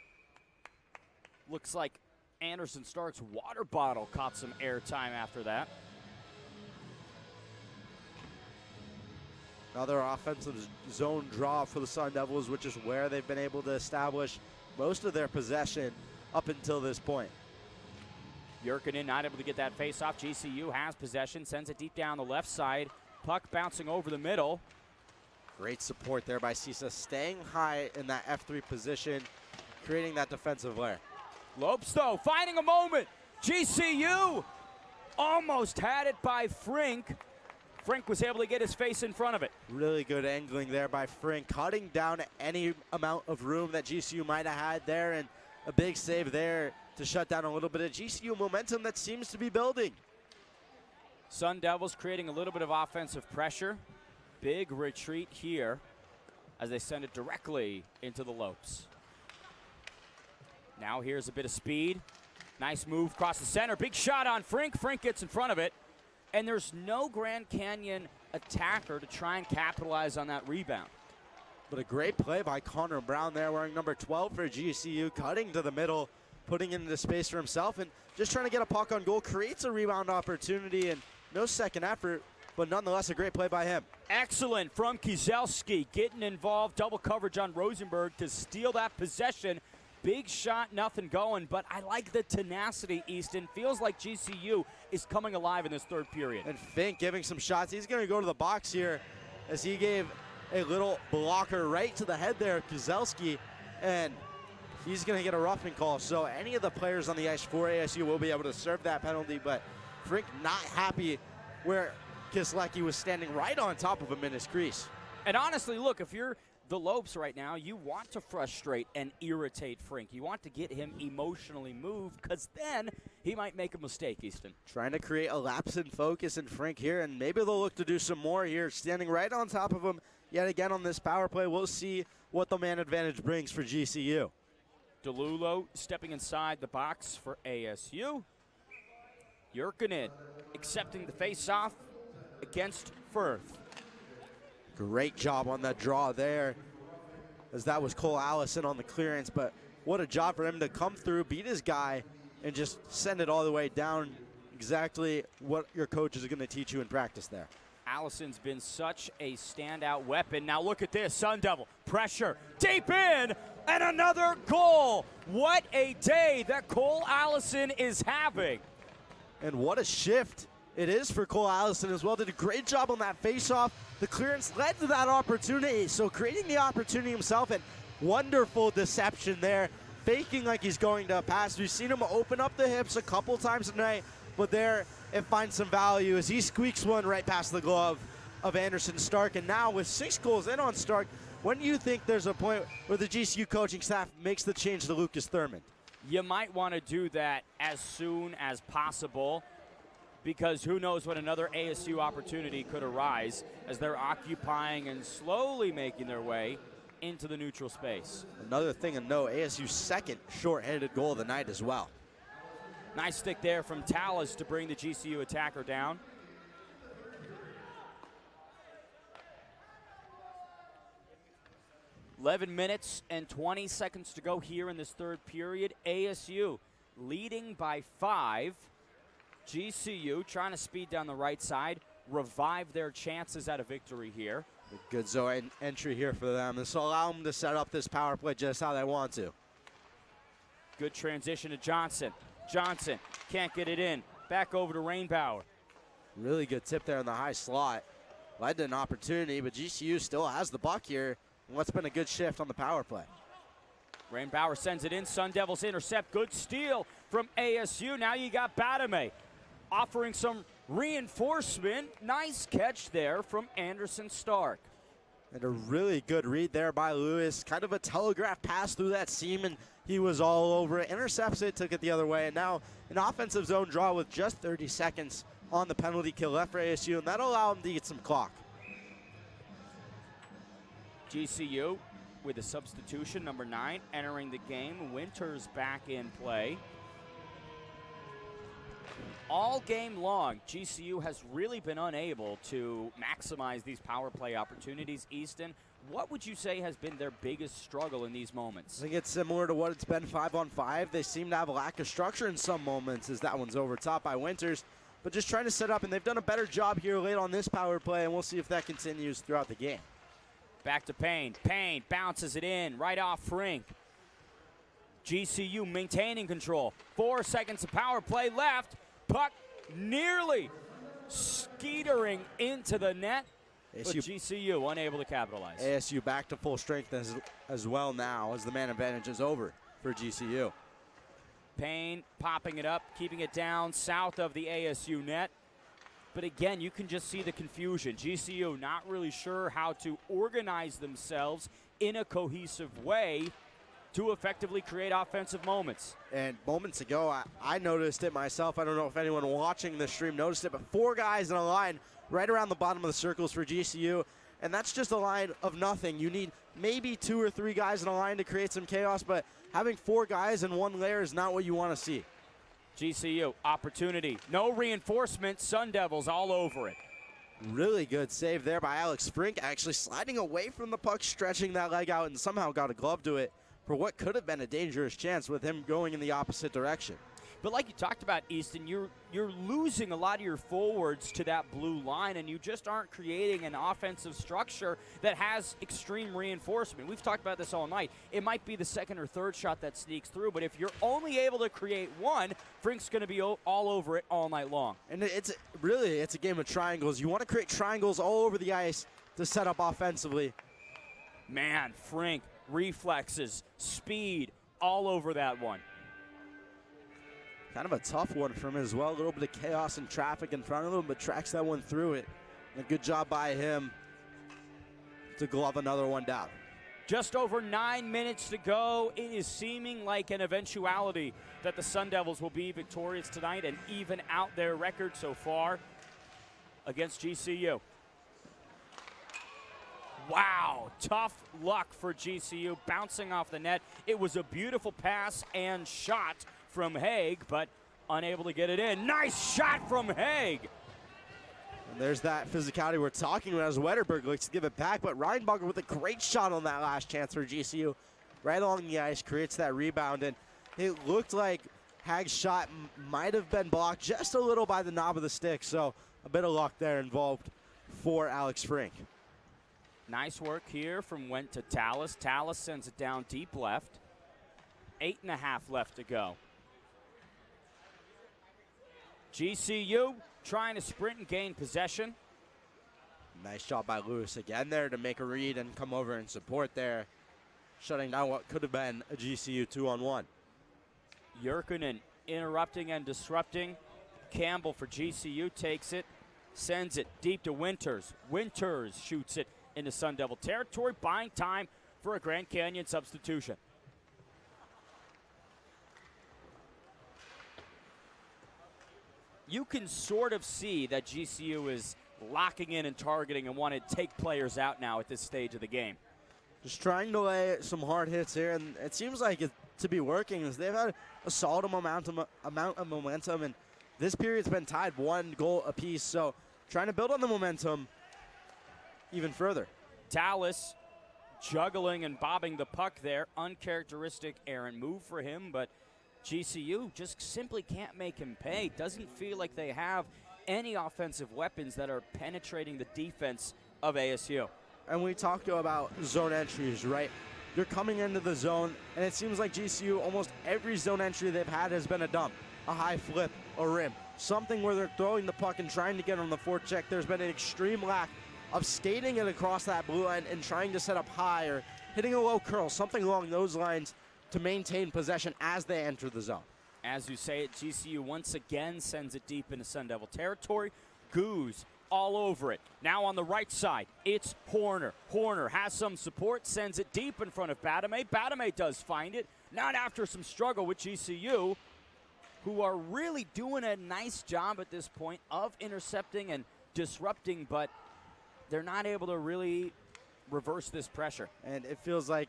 Looks like Anderson Stark's water bottle caught some airtime after that. Another offensive zone draw for the Sun Devils, which is where they've been able to establish most of their possession up until this point. Jurkinen not able to get that face off. GCU has possession, sends it deep down the left side. Puck bouncing over the middle. Great support there by Cisa, staying high in that F3 position, creating that defensive layer. Lopes, though, finding a moment. GCU almost had it by Frink. Frink was able to get his face in front of it. Really good angling there by Frink, cutting down any amount of room that GCU might have had there, and a big save there to shut down a little bit of GCU momentum that seems to be building. Sun Devils creating a little bit of offensive pressure. Big retreat here as they send it directly into the Lopes. Now here's a bit of speed. Nice move across the center. Big shot on Frink. Frink gets in front of it. And there's no Grand Canyon attacker to try and capitalize on that rebound. But a great play by Connor Brown there, wearing number 12 for GCU, cutting to the middle, putting it into space for himself, and just trying to get a puck on goal. Creates a rebound opportunity, and no second effort, but nonetheless a great play by him. Excellent from Kieselski, getting involved, double coverage on Rosenberg to steal that possession. Big shot, nothing going, but I like the tenacity, Easton. Feels like GCU is coming alive in this third period. And Fink giving some shots. He's going to go to the box here as he gave a little blocker right to the head there, Kieselski, and he's going to get a roughing call. So any of the players on the ice for ASU will be able to serve that penalty, but Frink not happy where Kieselski was standing right on top of him in his crease. And honestly, look, if you're the Lopes right now, you want to frustrate and irritate Frink. You want to get him emotionally moved, because then he might make a mistake, Easton. Trying to create a lapse in focus in Frink here, and maybe they'll look to do some more here, standing right on top of him yet again on this power play. We'll see what the man advantage brings for GCU. DeLulo stepping inside the box for ASU. Jurkinen accepting the face-off against Firth. Great job on that draw there, as that was Cole Allison on the clearance, but what a job for him to come through, beat his guy, and just send it all the way down. Exactly what your coach is going to teach you in practice there. Allison's been such a standout weapon. Now look at this, Sun Devil, pressure, deep in, and another goal. What a day that Cole Allison is having. And what a shift it is for Cole Allison as well. Did a great job on that face-off. The clearance led to that opportunity, so creating the opportunity himself, and wonderful deception there, faking like he's going to pass. We've seen him open up the hips a couple times tonight, but there it finds some value as he squeaks one right past the glove of Anderson Stark. And now with 6 goals in on Stark, when do you think there's a point where the GCU coaching staff makes the change to Lucas Thurman? You might want to do that as soon as possible, because who knows when another ASU opportunity could arise as they're occupying and slowly making their way into the neutral space. Another thing to note, ASU's second short-handed goal of the night as well. Nice stick there from Tallis to bring the GCU attacker down. "11 minutes and 20 seconds to go here in this third period. ASU leading by 5. GCU trying to speed down the right side, revive their chances at a victory here. A good zone entry here for them. This will allow them to set up this power play just how they want to. Good transition to Johnson. Johnson can't get it in. Back over to Rainbower. Really good tip there in the high slot. Led to an opportunity, but GCU still has the puck here. And what's been a good shift on the power play. Rainbower sends it in. Sun Devils intercept. Good steal from ASU. Now you got Batame offering some reinforcement. Nice catch there from Anderson Stark. And a really good read there by Lewis. Kind of a telegraph pass through that seam, and He was all over it, intercepts it, took it the other way, and now an offensive zone draw with just 30 seconds on the penalty kill left for ASU, and that'll allow him to get some clock. GCU with a substitution, number 9, entering the game. Winters back in play. All game long, GCU has really been unable to maximize these power play opportunities. Easton, what would you say has been their biggest struggle in these moments? I think it's similar to what it's been 5-on-5. They seem to have a lack of structure in some moments, as that one's over top by Winters. But just trying to set up, and they've done a better job here late on this power play, and we'll see if that continues throughout the game. Back to Payne. Payne bounces it in right off Frink. GCU maintaining control. 4 seconds of power play left. Puck nearly skeetering into the net, but GCU unable to capitalize. ASU back to full strength as well now, as the man advantage is over for GCU. Payne popping it up, keeping it down south of the ASU net. But again, you can just see the confusion. GCU not really sure how to organize themselves in a cohesive way to effectively create offensive moments. And moments ago, I noticed it myself. I don't know if anyone watching the stream noticed it, but 4 guys in a line right around the bottom of the circles for GCU. And that's just a line of nothing. You need maybe 2 or 3 guys in a line to create some chaos, but having 4 guys in one layer is not what you want to see. GCU, opportunity. No reinforcement. Sun Devils all over it. Really good save there by Alex Frink, actually sliding away from the puck, stretching that leg out, and somehow got a glove to it for what could have been a dangerous chance with him going in the opposite direction. But like you talked about, Easton, you're losing a lot of your forwards to that blue line, and you just aren't creating an offensive structure that has extreme reinforcement. We've talked about this all night. It might be the second or third shot that sneaks through, but if you're only able to create one, Frink's going to be all over it all night long. And it's a game of triangles. You want to create triangles all over the ice to set up offensively. Man, Frink, reflexes, speed, all over that one. Kind of a tough one from him as well. A little bit of chaos and traffic in front of him, but tracks that one through it. And a good job by him to glove another one down. Just over 9 minutes to go. It is seeming like an eventuality that the Sun Devils will be victorious tonight and even out their record so far against GCU. Wow, tough luck for GCU, bouncing off the net. It was a beautiful pass and shot from Haig, but unable to get it in. Nice shot from Haig. And there's that physicality we're talking about as Wetterberg looks to give it back, but Reinbacher with a great shot on that last chance for GCU. Right along the ice, creates that rebound, and it looked like Haig's shot might have been blocked just a little by the knob of the stick, so a bit of luck there involved for Alex Frink. Nice work here from Went to Tallis. Tallis sends it down deep left. 8.5 left to go. GCU trying to sprint and gain possession. Nice job by Lewis again there to make a read and come over and support there, shutting down what could have been a GCU 2-on-1. Jurkunen interrupting and disrupting. Campbell for GCU takes it, sends it deep to Winters. Winters shoots it into Sun Devil territory, buying time for a Grand Canyon substitution. You can sort of see that GCU is locking in and targeting and want to take players out now at this stage of the game. Just trying to lay some hard hits here, and it seems like it to be working, as they've had a solid amount of momentum, and this period's been tied 1 goal apiece, so trying to build on the momentum even further. Tallis juggling and bobbing the puck there. Uncharacteristic errant move for him, but GCU just simply can't make him pay. Doesn't feel like they have any offensive weapons that are penetrating the defense of ASU. And we talked about zone entries, right? You're coming into the zone, and it seems like GCU, almost every zone entry they've had has been a dump, a high flip, a rim, something where they're throwing the puck and trying to get on the forecheck. There's been an extreme lack of skating it across that blue line and trying to set up high or hitting a low curl, something along those lines to maintain possession as they enter the zone. As you say it, GCU once again sends it deep into Sun Devil territory. Goose all over it. Now on the right side, it's Horner. Horner has some support, sends it deep in front of Batame. Batame does find it, not after some struggle with GCU, who are really doing a nice job at this point of intercepting and disrupting, but they're not able to really reverse this pressure. And it feels like,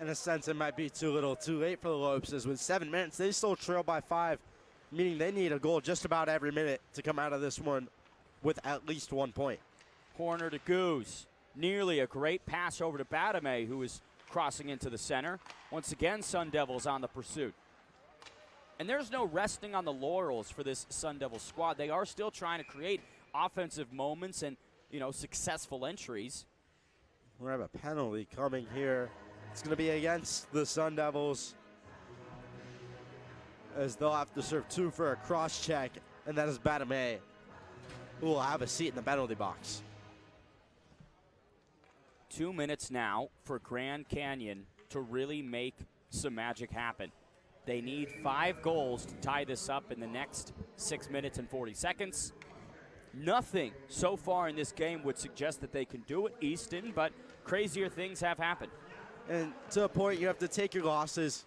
in a sense, it might be too little too late for the Lopes, as with 7 minutes, they still trail by 5, meaning they need a goal just about every minute to come out of this one with at least 1 point. Corner to Goose. Nearly a great pass over to Batame, who is crossing into the center. Once again, Sun Devils on the pursuit. And there's no resting on the laurels for this Sun Devil squad. They are still trying to create offensive moments and, successful entries. We have a penalty coming here. It's going to be against the Sun Devils, as they'll have to serve 2 for a cross check, and that is Batame, who will have a seat in the penalty box. 2 minutes now for Grand Canyon to really make some magic happen. They need 5 goals to tie this up in the next 6 minutes and 40 seconds. Nothing so far in this game would suggest that they can do it, Easton, but crazier things have happened. And to a point, you have to take your losses.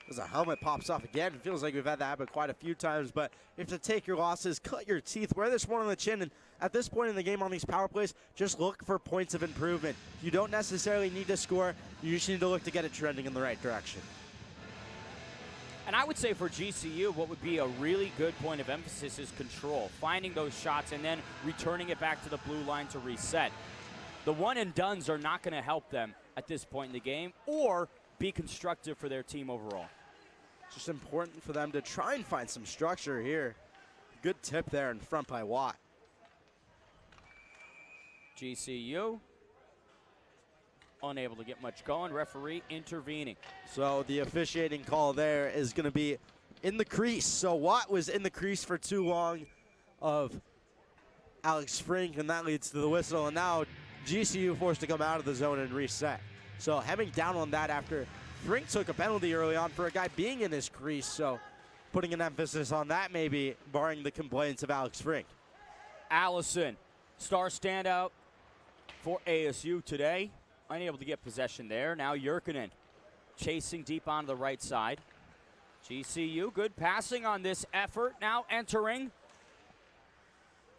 As a helmet pops off again, it feels like we've had that happen quite a few times, but you have to take your losses, cut your teeth, wear this one on the chin, and at this point in the game on these power plays, just look for points of improvement. You don't necessarily need to score, you just need to look to get it trending in the right direction. And I would say for GCU, what would be a really good point of emphasis is control, finding those shots and then returning it back to the blue line to reset. The one and dones are not going to help them at this point in the game or be constructive for their team overall. It's just important for them to try and find some structure here. Good tip there in front by Watt. GCU unable to get much going. Referee intervening. So the officiating call there is going to be in the crease. So Watt was in the crease for too long of Alex Frink, and that leads to the whistle. And now GCU forced to come out of the zone and reset. So Hemming down on that after Frink took a penalty early on for a guy being in his crease. So putting an emphasis on that maybe, barring the complaints of Alex Frink. Allison, star standout for ASU today. Unable to get possession there. Now Jurkinen chasing deep onto the right side. GCU, good passing on this effort. Now entering.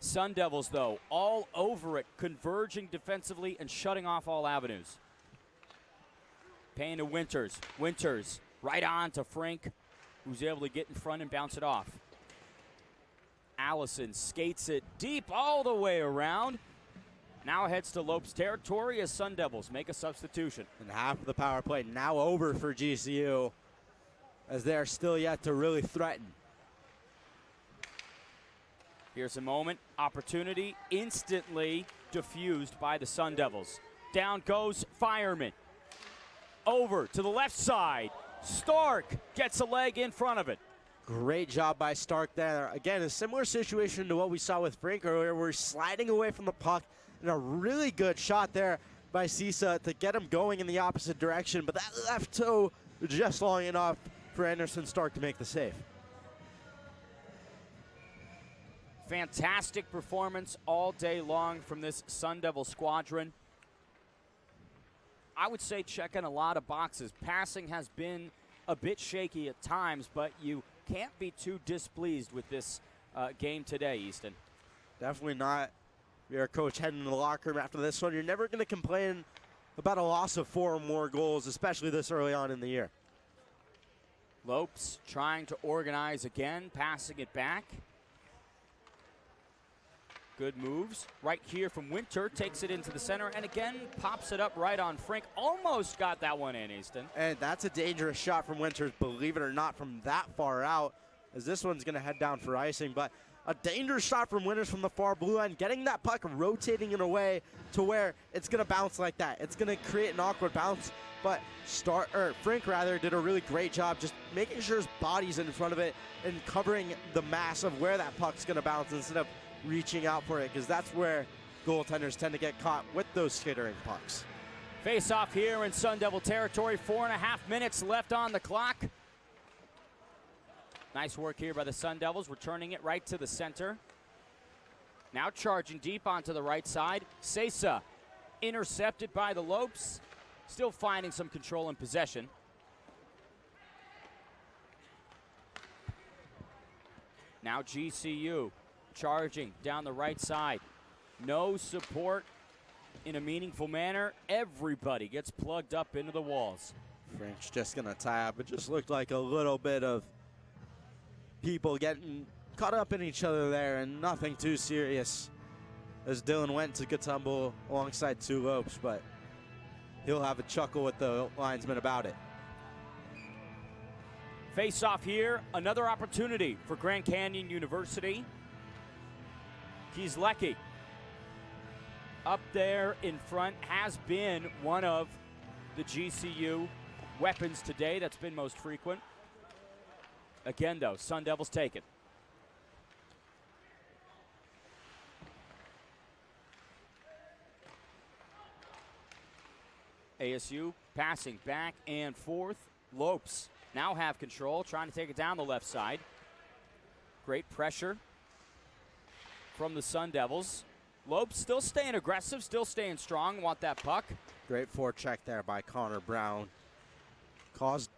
Sun Devils, though, all over it, converging defensively and shutting off all avenues. Payne to Winters. Winters right on to Frink, who's able to get in front and bounce it off. Allison skates it deep all the way around. Now heads to Lopes territory as Sun Devils make a substitution. And half of the power play now over for GCU, as they are still yet to really threaten. Here's a moment, opportunity, instantly diffused by the Sun Devils. Down goes Fireman. Over to the left side. Stark gets a leg in front of it. Great job by Stark there. Again, a similar situation to what we saw with Frink earlier. We're sliding away from the puck, and a really good shot there by Cisa to get him going in the opposite direction, but that left toe just long enough for Anderson Stark to make the save. Fantastic performance all day long from this Sun Devil squadron. I would say checking a lot of boxes. Passing has been a bit shaky at times, but you can't be too displeased with this game today, Easton. Definitely not. Your coach heading in the locker room after this one. You're never going to complain about a loss of 4 or more goals, especially this early on in the year. Lopes trying to organize again, passing it back. Good moves. Right here from Winter, takes it into the center, and again, pops it up right on Frink. Almost got that one in, Easton. And that's a dangerous shot from Winters, believe it or not, from that far out, as this one's going to head down for icing. But a dangerous shot from Winters from the far blue line, getting that puck rotating in a way to where it's going to bounce like that. It's going to create an awkward bounce, but Frink did a really great job just making sure his body's in front of it and covering the mass of where that puck's going to bounce instead of reaching out for it, because that's where goaltenders tend to get caught with those skittering pucks. Face off here in Sun Devil territory. 4.5 minutes left on the clock. Nice work here by the Sun Devils, returning it right to the center. Now charging deep onto the right side. Sesa intercepted by the Lopes. Still finding some control and possession. Now GCU charging down the right side. No support in a meaningful manner. Everybody gets plugged up into the walls. French just going to tie up. It just looked like a little bit of people getting caught up in each other there, and nothing too serious as Dylan went to good tumble alongside two Lopes, but he'll have a chuckle with the linesman about it. Face off here, another opportunity for Grand Canyon University. Kieslecki up there in front has been one of the GCU weapons today. That's been most frequent. Again, though, Sun Devils take it. ASU passing back and forth. Lopes now have control, trying to take it down the left side. Great pressure from the Sun Devils. Lopes still staying aggressive, still staying strong, want that puck. Great forecheck there by Connor Brown. Caused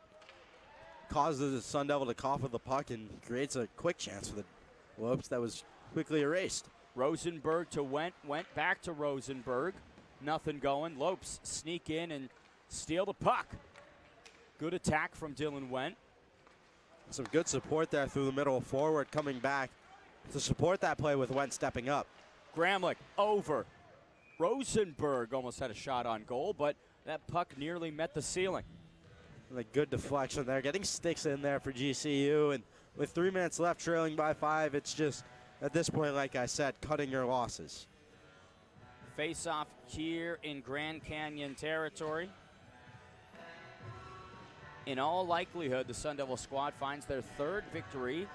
the Sun Devil to cough with the puck and creates a quick chance for the Lopes that was quickly erased. Rosenberg to went back to Rosenberg. Nothing going. Lopes sneak in and steal the puck. Good attack from Dylan Went. Some good support there through the middle forward coming back to support that play with Went stepping up. Gramlich over. Rosenberg almost had a shot on goal, but that puck nearly met the ceiling. And a good deflection there, getting sticks in there for GCU, and with 3 minutes left trailing by 5, it's just, at this point, like I said, cutting your losses. Face-off here in Grand Canyon territory. In all likelihood, the Sun Devil squad finds their third victory,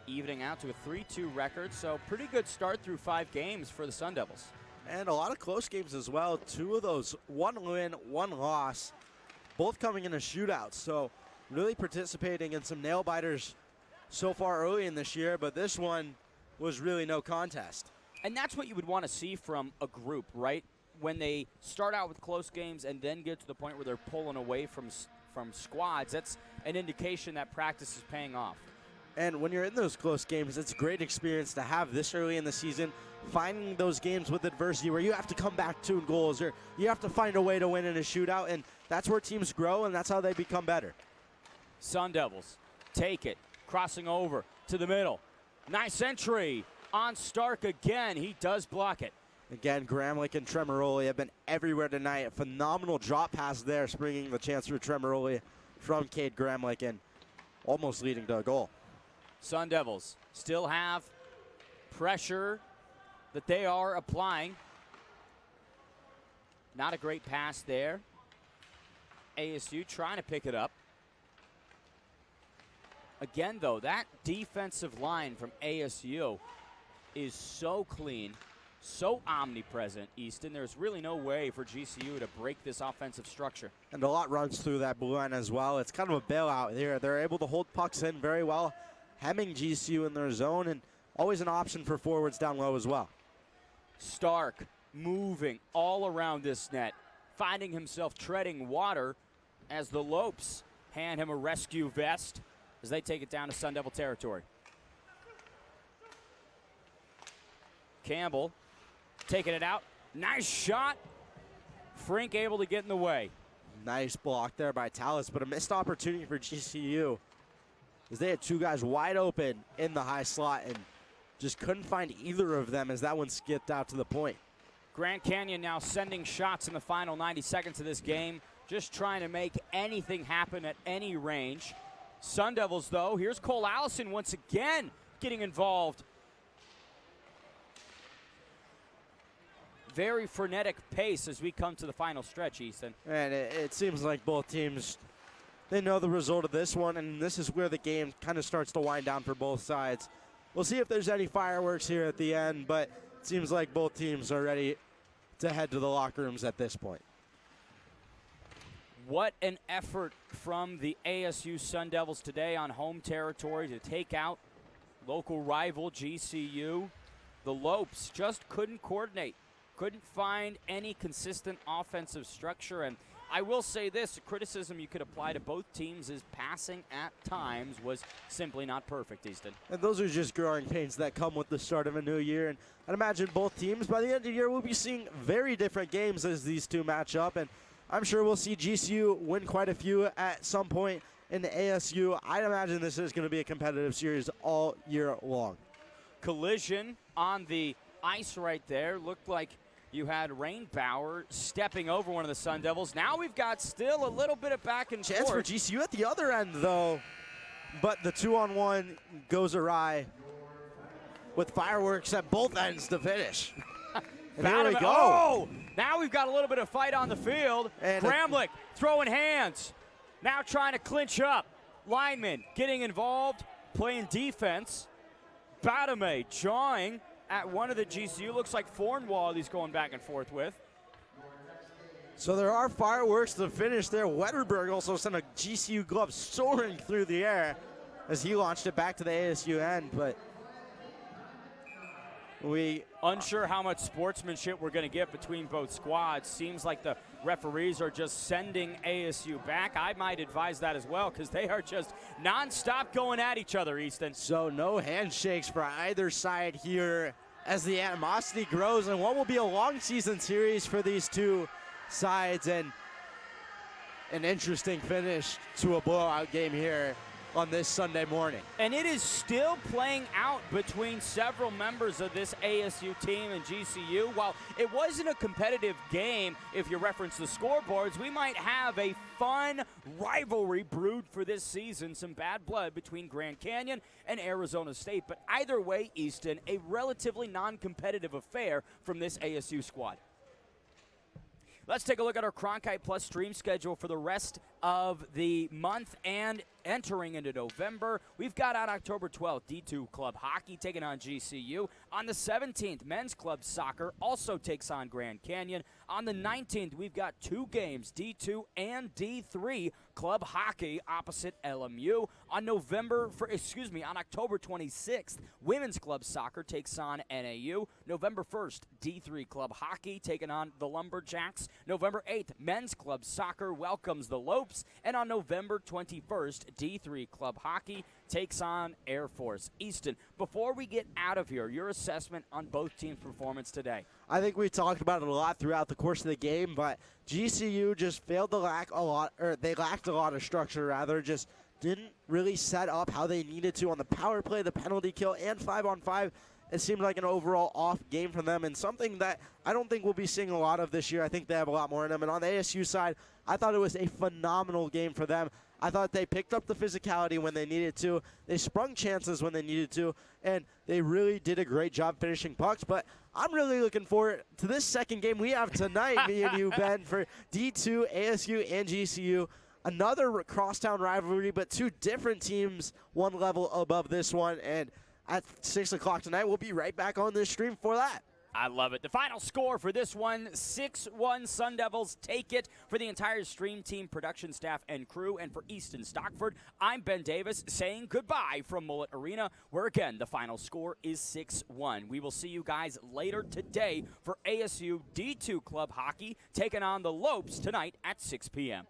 evening out to a 3-2 record, so pretty good start through 5 games for the Sun Devils. And a lot of close games as well. 2 of those, 1 win, 1 loss, both coming in a shootout. So really participating in some nail biters so far early in this year, but this one was really no contest. And that's what you would want to see from a group, right? When they start out with close games and then get to the point where they're pulling away from squads, that's an indication that practice is paying off. And when you're in those close games, it's a great experience to have this early in the season, finding those games with adversity where you have to come back 2 goals or you have to find a way to win in a shootout, and that's where teams grow and that's how they become better. Sun Devils take it, crossing over to the middle. Nice entry on Stark again. He does block it. Again, Gramlich and Tremoroli have been everywhere tonight. A phenomenal drop pass there, springing the chance for Tremoroli from Cade Gramlich and almost leading to a goal. Sun Devils still have pressure that they are applying. Not a great pass there. ASU trying to pick it up. Again, though, that defensive line from ASU is so clean, so omnipresent, Easton. There's really no way for GCU to break this offensive structure. And a lot runs through that blue line as well. It's kind of a bailout here. They're able to hold pucks in very well, hemming GCU in their zone, and always an option for forwards down low as well. Stark moving all around this net, finding himself treading water as the Lopes hand him a rescue vest as they take it down to Sun Devil territory. Campbell taking it out. Nice shot. Frink able to get in the way. Nice block there by Tallis, but a missed opportunity for GCU as they had 2 guys wide open in the high slot and just couldn't find either of them as that one skipped out to the point. Grand Canyon now sending shots in the final 90 seconds of this game, just trying to make anything happen at any range. Sun Devils, though, here's Cole Allison once again getting involved. Very frenetic pace as we come to the final stretch, Easton. And it seems like both teams, they know the result of this one, and this is where the game kind of starts to wind down for both sides. We'll see if there's any fireworks here at the end, but it seems like both teams are ready to head to the locker rooms at this point. What an effort from the ASU Sun Devils today on home territory to take out local rival GCU. The Lopes just couldn't coordinate, couldn't find any consistent offensive structure, and I will say this, a criticism you could apply to both teams is passing at times was simply not perfect, Easton. And those are just growing pains that come with the start of a new year. And I'd imagine both teams, by the end of the year, we'll be seeing very different games as these two match up. And I'm sure we'll see GCU win quite a few at some point in the ASU. I'd imagine this is going to be a competitive series all year long. Collision on the ice right there. Looked like you had Rainbauer stepping over one of the Sun Devils. Now we've got still a little bit of back and Chance forth. for GCU at the other end, though. But the 2-on-1 goes awry with fireworks at both ends to finish. And there we go. Oh, now we've got a little bit of fight on the field. And Kramlich throwing hands. Now trying to clinch up. Lineman getting involved, playing defense. Batame jawing at one of the GCU. Looks like Fornwald he's going back and forth with. So there are fireworks to finish there. Wetterberg also sent a GCU glove soaring through the air as he launched it back to the ASU end, but we unsure how much sportsmanship we're going to get between both squads. Seems like the referees are just sending ASU back. I might advise that as well because they are just nonstop going at each other, Easton. So no handshakes for either side here as the animosity grows and what will be a long season series for these two sides, and an interesting finish to a blowout game here on this Sunday morning. And it is still playing out between several members of this ASU team and GCU. While it wasn't a competitive game, if you reference the scoreboards, we might have a fun rivalry brewed for this season. Some bad blood between Grand Canyon and Arizona State. But either way, Easton, a relatively non-competitive affair from this ASU squad. Let's take a look at our Cronkite Plus stream schedule for the rest of the month and entering into November. We've got on October 12th, D2 Club Hockey taking on GCU. On the 17th, Men's Club Soccer also takes on Grand Canyon. On the 19th, we've got two games, D2 and D3 Club Hockey opposite LMU. On October 26th, Women's Club Soccer takes on NAU. November 1st, D3 Club Hockey taking on the Lumberjacks. November 8th, Men's Club Soccer welcomes the Lopes. And on November 21st, D3 Club Hockey takes on Air Force. Easton, before we get out of here, your assessment on both teams' performance today. I think we talked about it a lot throughout the course of the game, but GCU just failed to lack a lot, or they lacked a lot of structure, rather, just didn't really set up how they needed to on the power play, the penalty kill, and 5-on-5. It seemed like an overall off game from them, and something that I don't think we'll be seeing a lot of this year. I think they have a lot more in them. And on the ASU side, I thought it was a phenomenal game for them. I thought they picked up the physicality when they needed to. They sprung chances when they needed to, and they really did a great job finishing pucks. But I'm really looking forward to this second game we have tonight, me and you, Ben, for D2, ASU, and GCU. Another crosstown rivalry, but two different teams, one level above this one. And at 6 o'clock tonight, we'll be right back on this stream for that. I love it. The final score for this one, 6-1 Sun Devils take it. For the entire stream team, production staff, and crew, and for Easton Stockford, I'm Ben Davis saying goodbye from Mullet Arena, where again, the final score is 6-1. We will see you guys later today for ASU D2 Club Hockey taking on the Lopes tonight at 6 p.m.